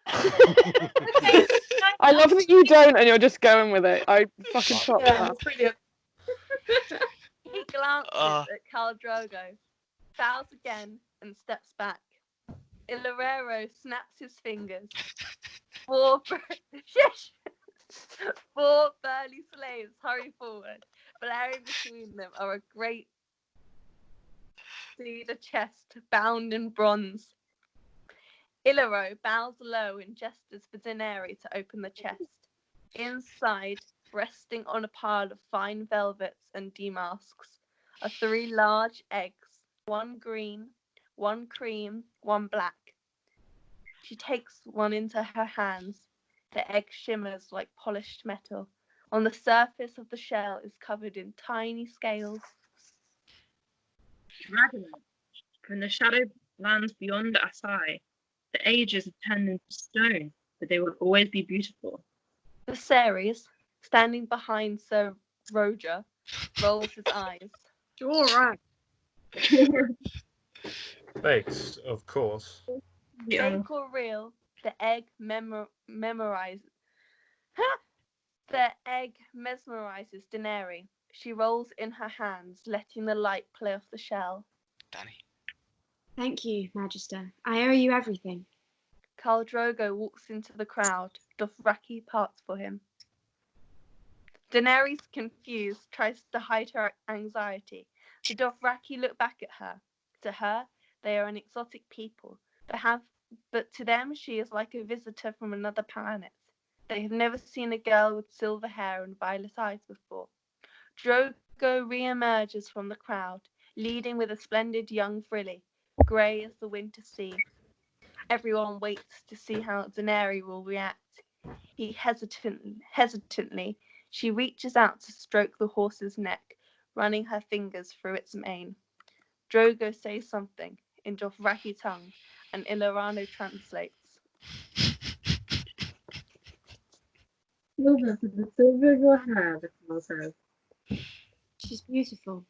I love that you don't and you're just going with it. I fucking chopped Yeah, that. it's brilliant. He glances at Khal Drogo, bows again, and steps back. Illyrio snaps his fingers. Four burly slaves hurry forward. Blaring between them are a great cedar chest bound in bronze. Illyrio bows low and gestures for Daenerys to open the chest. Inside, resting on a pile of fine velvets and damasks, are 3 large eggs, 1 green, 1 cream, 1 black. She takes one into her hands. The egg shimmers like polished metal. On the surface of the shell is covered in tiny scales. Dragonite, from the shadow lands beyond Asai, the ages have turned into stone, but they will always be beautiful. Viserys, standing behind Sir Roger, rolls his eyes. Alright. Fakes, of course. Fake or real, the egg memorizes. The egg mesmerizes Daenerys. She rolls in her hands, letting the light play off the shell. Danny. Thank you, Magister. I owe you everything. Khal Drogo walks into the crowd. Dothraki parts for him. Daenerys, confused, tries to hide her anxiety. The Dothraki look back at her. To her, they are an exotic people, but to them she is like a visitor from another planet. They have never seen a girl with silver hair and violet eyes before. Drogo re-emerges from the crowd, leading with a splendid young frilly, grey as the winter sea. Everyone waits to see how Daenerys will react. Hesitantly, she reaches out to stroke the horse's neck, running her fingers through its mane. Drogo says something in Dothraki tongue, and Illyrio translates. Silver for the silver of your hair, the Khal says. She's beautiful.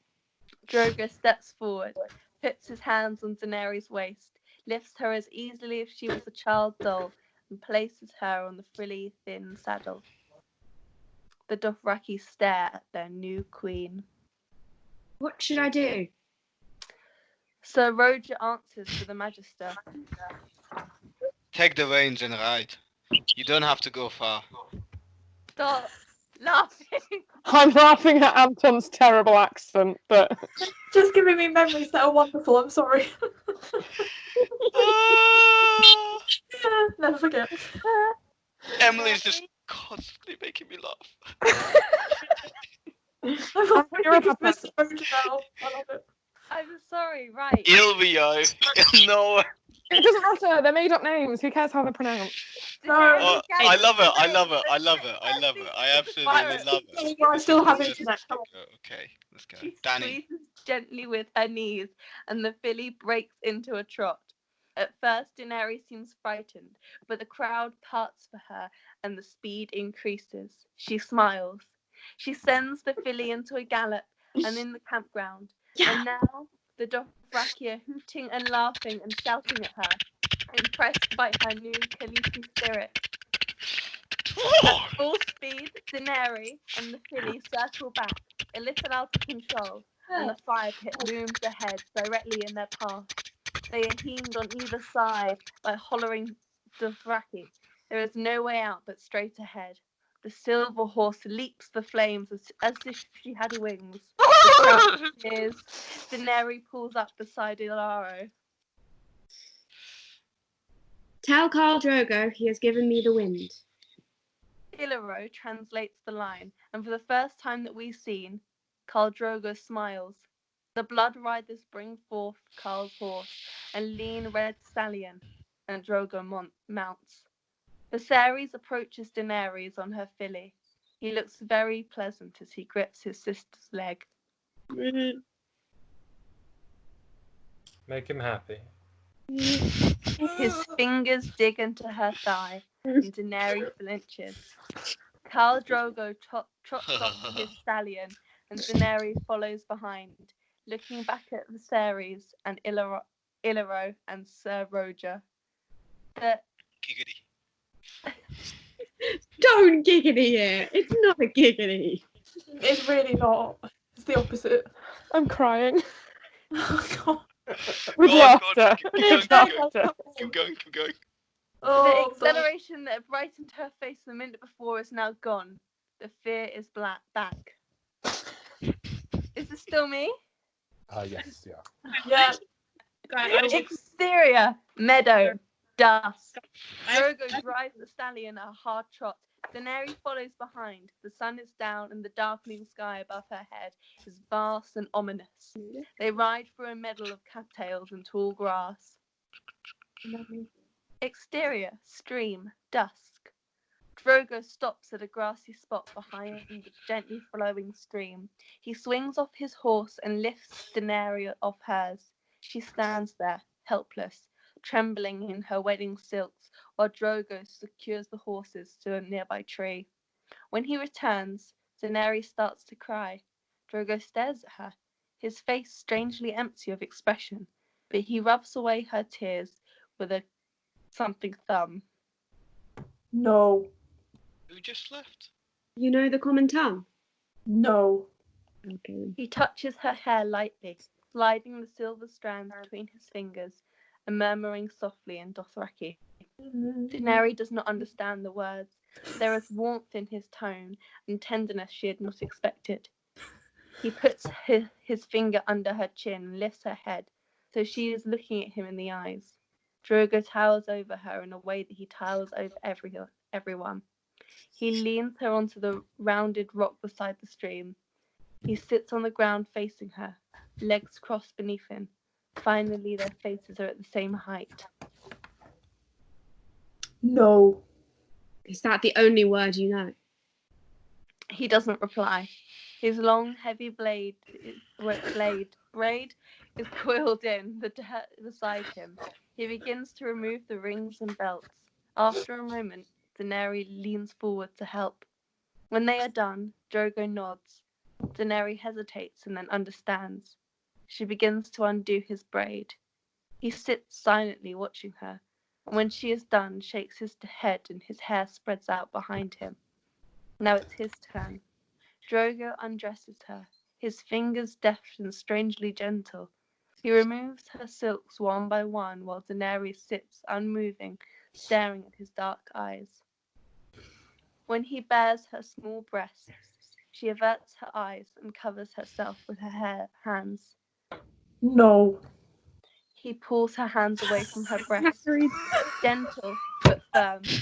Drogo steps forward, puts his hands on Daenerys' waist, lifts her as easily as if she was a child doll, and places her on the frilly, thin saddle. The Dothraki stare at their new queen. What should I do? Sir Roger answers for the Magister. Take the reins and ride. You don't have to go far. Stop laughing. I'm laughing at Anton's terrible accent, but Just giving me memories that are wonderful. I'm sorry. Yeah, never forget. Emily's just constantly making me laugh. You're up, Mr. Roger now. I love it. I'm sorry, right. Ilvio. No. it doesn't matter. They're made up names. Who cares how they're pronounced? Oh, I love it. I love it. I love it. I love it. I absolutely love it. I still have Let's internet. Come on. go. Okay, let's go. She Danny. squeezes gently with her knees, and the filly breaks into a trot. At first, Daenerys seems frightened, but the crowd parts for her, and the speed increases. She smiles. She sends the filly into a gallop, and in the campground. And now, the Dothraki are hooting and laughing and shouting at her, impressed by her new Khaleesi spirit. At full speed, Daenerys and the filly circle back, a little out of control, and the fire pit looms ahead, directly in their path. They are heamed on either side by hollering Dothraki. There is no way out but straight ahead. The silver horse leaps the flames as if she had wings. The crowd cheers. Daenerys pulls up beside Illyrio. Tell Khal Drogo he has given me the wind. Illyrio translates the line, and for the first time that we've seen, Khal Drogo smiles. The blood riders bring forth Carl's horse and lean red stallion, and Drogo mounts. Viserys approaches Daenerys on her filly. He looks very pleasant as he grips his sister's leg. Make him happy. His fingers dig into her thigh, and Daenerys flinches. Khal Drogo trots off to his stallion, and Daenerys follows behind, looking back at Viserys and Illyrio and Sir Roger. Giggity. Don't giggity it. It's not a giggity. It's really not. It's the opposite. I'm crying. Oh, God. With Go on, laughter. keep going. The Oh, exhilaration that brightened her face the minute before is now gone. The fear is back. Is this still me? Yes, yeah. yeah. Exterior, meadow, dusk. Drogo drives the stallion at a hard trot. Daenerys follows behind. The sun is down and the darkening sky above her head is vast and ominous. They ride through a meadow of cattails and tall grass. Exterior, stream, dusk. Drogo stops at a grassy spot behind the gently flowing stream. He swings off his horse and lifts Daenerys off hers. She stands there, helpless, trembling in her wedding silks, while Drogo secures the horses to a nearby tree. When he returns, Daenerys starts to cry. Drogo stares at her, his face strangely empty of expression, but he rubs away her tears with a something thumb. No. Who just left? You know the common tongue? No. Okay. He touches her hair lightly, sliding the silver strands between his fingers and murmuring softly in Dothraki. Daenerys does not understand the words. There is warmth in his tone and tenderness she had not expected. He puts his finger under her chin and lifts her head, so she is looking at him in the eyes. Drogo towers over her in a way that he towers over everyone. He leans her onto the rounded rock beside the stream. He sits on the ground facing her, legs crossed beneath him. Finally, their faces are at the same height. No. Is that the only word you know? He doesn't reply. His long, heavy braid is coiled in beside him. He begins to remove the rings and belts. After a moment, Daenerys leans forward to help. When they are done, Drogo nods. Daenerys hesitates and then understands. She begins to undo his braid. He sits silently watching her, and when she is done, shakes his head and his hair spreads out behind him. Now it's his turn. Drogo undresses her, his fingers deft and strangely gentle. He removes her silks one by one while Daenerys sits unmoving, staring at his dark eyes. When he bares her small breasts, she averts her eyes and covers herself with her hands. No. He pulls her hands away from her breasts, gentle but firm. He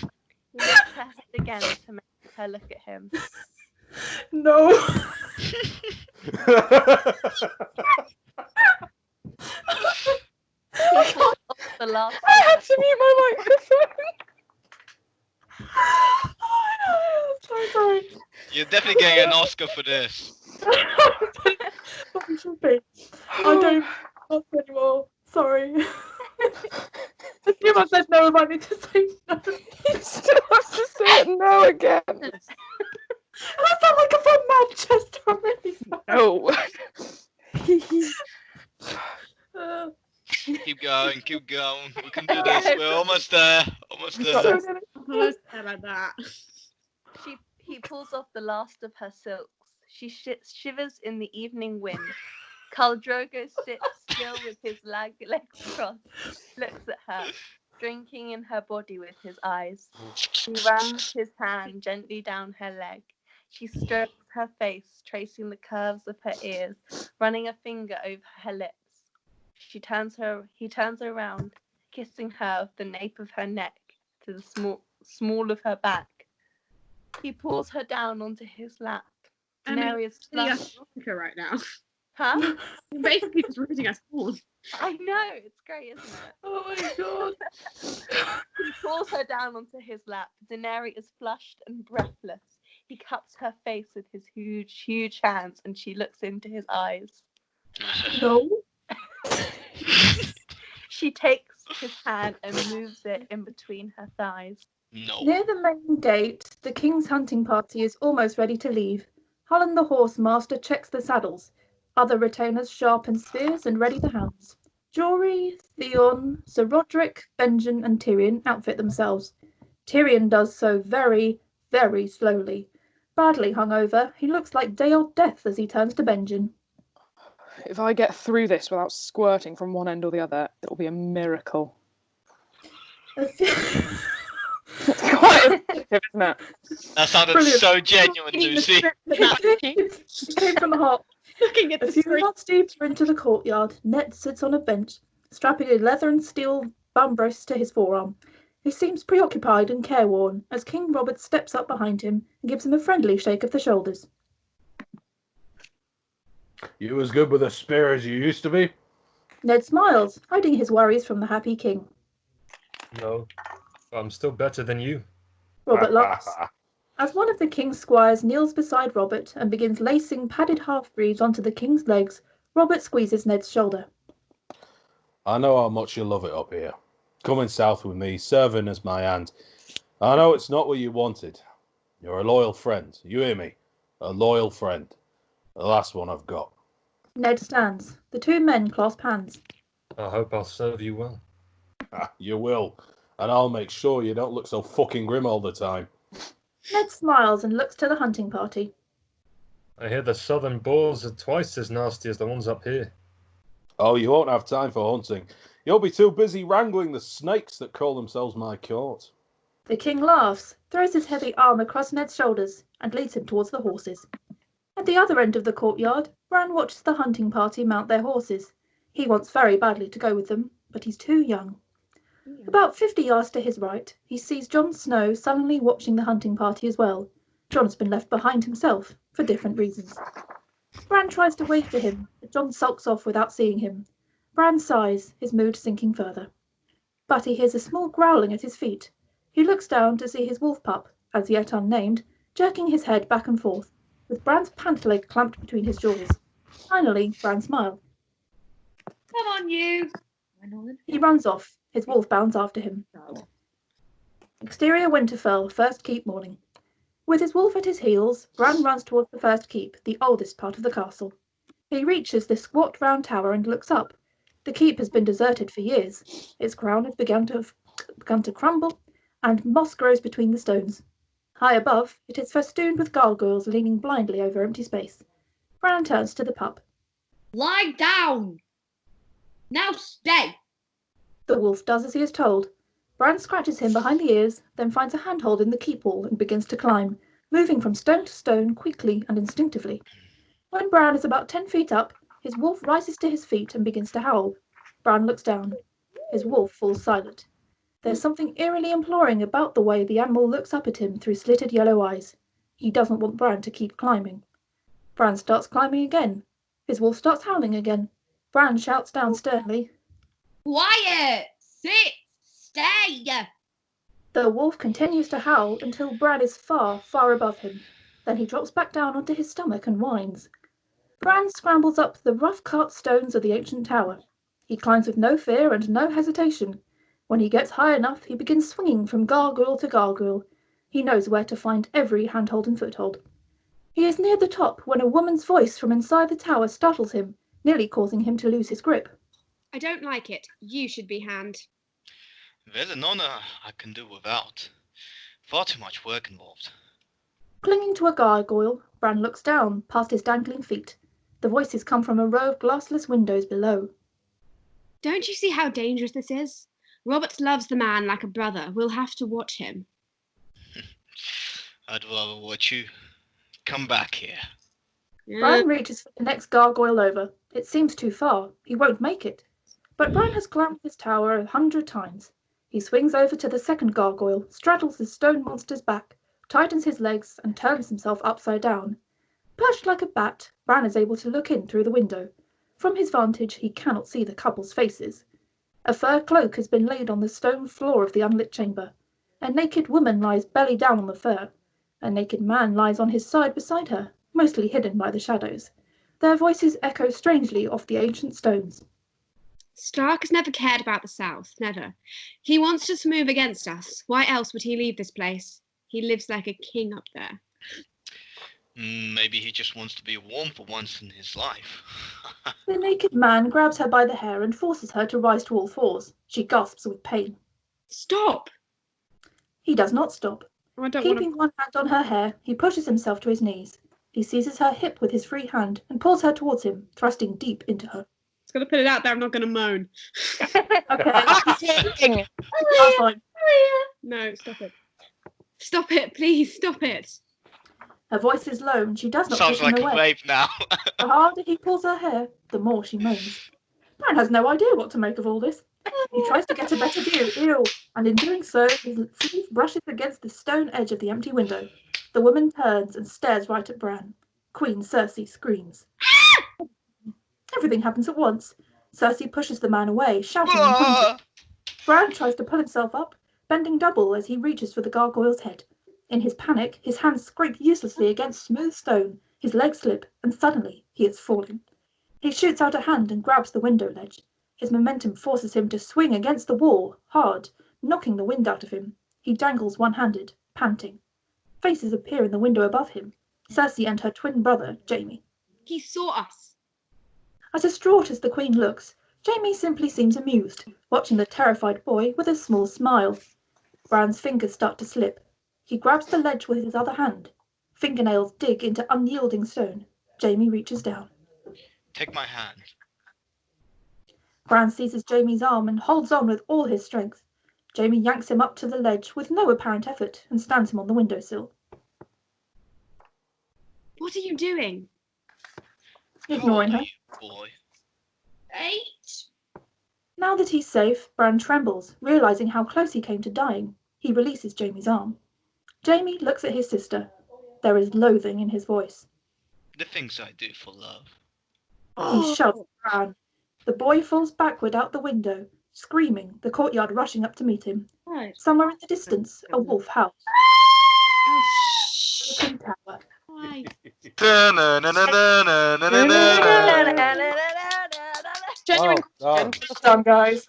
lifts her head again to make her look at him. No. He pulls off the last. I had to mute my microphone. Oh, no, I'm sorry. You're definitely getting an Oscar for this. Probably should be. I don't want anymore. Sorry. Assume I said no if I need to say no. You still have to say it no again. I sound like I'm from Manchester. I'm really sorry. No. Keep going. We can do this. We're almost there. Let's say like that. He pulls off the last of her silks. She shivers in the evening wind. Khal Drogo sits still with his legs crossed, looks at her, drinking in her body with his eyes. He runs his hand gently down her leg. She strokes her face, tracing the curves of her ears, running a finger over her lips. He turns her around, kissing her with the nape of her neck to the small of her back. He pulls her down onto his lap. Daenerys right now. Huh? You're basically just reading us porn. I know, it's great, isn't it? Oh my god. He pulls her down onto his lap. Daenerys is flushed and breathless. He cups her face with his huge, huge hands, and she looks into his eyes. No. She takes his hand and moves it in between her thighs. No. Near the main gate, the king's hunting party is almost ready to leave. Allan the horse master checks the saddles. Other retainers sharpen spears and ready the hounds. Jory, Theon, Sir Roderick, Benjen, and Tyrion outfit themselves. Tyrion does so very, very slowly. Badly hungover, he looks like day-old death as he turns to Benjen. If I get through this without squirting from one end or the other, it'll be a miracle. It's quite effective, isn't it? That sounded Brilliant. so genuine, Lucy. It came from the heart. Looking at A the few screen. yards deeper into the courtyard, Ned sits on a bench, strapping a leather and steel bum brace to his forearm. He seems preoccupied and careworn as King Robert steps up behind him and gives him a friendly shake of the shoulders. You as good with a spear as you used to be? Ned smiles, hiding his worries from the happy king. No, but I'm still better than you. Robert laughs. As one of the king's squires kneels beside Robert and begins lacing padded half-breeds onto the king's legs, Robert squeezes Ned's shoulder. I know how much you love it up here. Coming south with me, serving as my hand. I know it's not what you wanted. You're a loyal friend. You hear me? A loyal friend. The last one I've got. Ned stands. The two men clasp hands. I hope I'll serve you well. You will. And I'll make sure you don't look so fucking grim all the time. Ned smiles and looks to the hunting party. I hear the southern boars are twice as nasty as the ones up here. Oh, you won't have time for hunting. You'll be too busy wrangling the snakes that call themselves my court. The king laughs, throws his heavy arm across Ned's shoulders, and leads him towards the horses. At the other end of the courtyard, Bran watches the hunting party mount their horses. He wants very badly to go with them, but he's too young. About 50 yards to his right, he sees Jon Snow sullenly watching the hunting party as well. Jon's been left behind himself, for different reasons. Bran tries to wave to him, but Jon sulks off without seeing him. Bran sighs, his mood sinking further. But he hears a small growling at his feet. He looks down to see his wolf pup, as yet unnamed, jerking his head back and forth, with Bran's pant leg clamped between his jaws. Finally, Bran smiles. Come on, you. He runs off. His wolf bounds after him. Exterior Winterfell, first keep morning. With his wolf at his heels, Bran runs towards the first keep, the oldest part of the castle. He reaches the squat round tower and looks up. The keep has been deserted for years. Its crown has begun to crumble, and moss grows between the stones. High above, it is festooned with gargoyles leaning blindly over empty space. Bran turns to the pup. Lie down! Now stay! The wolf does as he is told. Bran scratches him behind the ears, then finds a handhold in the keep wall and begins to climb, moving from stone to stone quickly and instinctively. When Bran is about 10 feet up, his wolf rises to his feet and begins to howl. Bran looks down. His wolf falls silent. There's something eerily imploring about the way the animal looks up at him through slitted yellow eyes. He doesn't want Bran to keep climbing. Bran starts climbing again. His wolf starts howling again. Bran shouts down sternly. Quiet! Sit! Stay! The wolf continues to howl until Bran is far, far above him. Then he drops back down onto his stomach and whines. Bran scrambles up the rough-cut stones of the ancient tower. He climbs with no fear and no hesitation. When he gets high enough, he begins swinging from gargoyle to gargoyle. He knows where to find every handhold and foothold. He is near the top when a woman's voice from inside the tower startles him, nearly causing him to lose his grip. I don't like it. You should be hand. There's an honor I can do without. Far too much work involved. Clinging to a gargoyle, Bran looks down, past his dangling feet. The voices come from a row of glassless windows below. Don't you see how dangerous this is? Robert loves the man like a brother. We'll have to watch him. I'd rather watch you. Come back here. Bran reaches for the next gargoyle over. It seems too far. He won't make it. But Bran has climbed this tower 100 times. He swings over to the second gargoyle, straddles the stone monster's back, tightens his legs, and turns himself upside down. Perched like a bat, Bran is able to look in through the window. From his vantage, he cannot see the couple's faces. A fur cloak has been laid on the stone floor of the unlit chamber. A naked woman lies belly down on the fur. A naked man lies on his side beside her, mostly hidden by the shadows. Their voices echo strangely off the ancient stones. Stark has never cared about the South, never. He wants to move against us. Why else would he leave this place? He lives like a king up there. Maybe he just wants to be warm for once in his life. The naked man grabs her by the hair and forces her to rise to all fours. She gasps with pain. Stop! He does not stop. I don't Keeping one hand on her hair, he pushes himself to his knees. He seizes her hip with his free hand and pulls her towards him, thrusting deep into her. Just gonna put it out there, I'm not gonna moan. Okay. No, stop it. Stop it, please, stop it. Her voice is low and she does not Sounds push him like away. a rape now. The harder he pulls her hair, the more she moans. Bran has no idea what to make of all this. He tries to get a better view, and in doing so, his sleeve brushes against the stone edge of the empty window. The woman turns and stares right at Bran. Queen Cersei screams. Everything happens at once. Cersei pushes the man away, shouting and pointing. Bran tries to pull himself up, bending double as he reaches for the gargoyle's head. In his panic, his hands scrape uselessly against smooth stone, his legs slip, and suddenly he is falling. He shoots out a hand and grabs the window ledge. His momentum forces him to swing against the wall, hard, knocking the wind out of him. He dangles one-handed, panting. Faces appear in the window above him. Cersei and her twin brother, Jaime. He saw us. As distraught as the Queen looks, Jaime simply seems amused, watching the terrified boy with a small smile. Bran's fingers start to slip. He grabs the ledge with his other hand. Fingernails dig into unyielding stone. Jaime reaches down. Take my hand. Bran seizes Jaime's arm and holds on with all his strength. Jaime yanks him up to the ledge with no apparent effort and stands him on the windowsill. What are you doing? Ignoring her. Boy. 8. Now that he's safe, Bran trembles, realizing how close he came to dying. He releases Jaime's arm. Jaime looks at his sister. There is loathing in his voice. The things I do for love. He shoves Bran. The boy falls backward out the window, screaming, the courtyard rushing up to meet him. Right. Somewhere in the distance, a wolf howls. Open tower. Why? Genuine question. Well done, guys.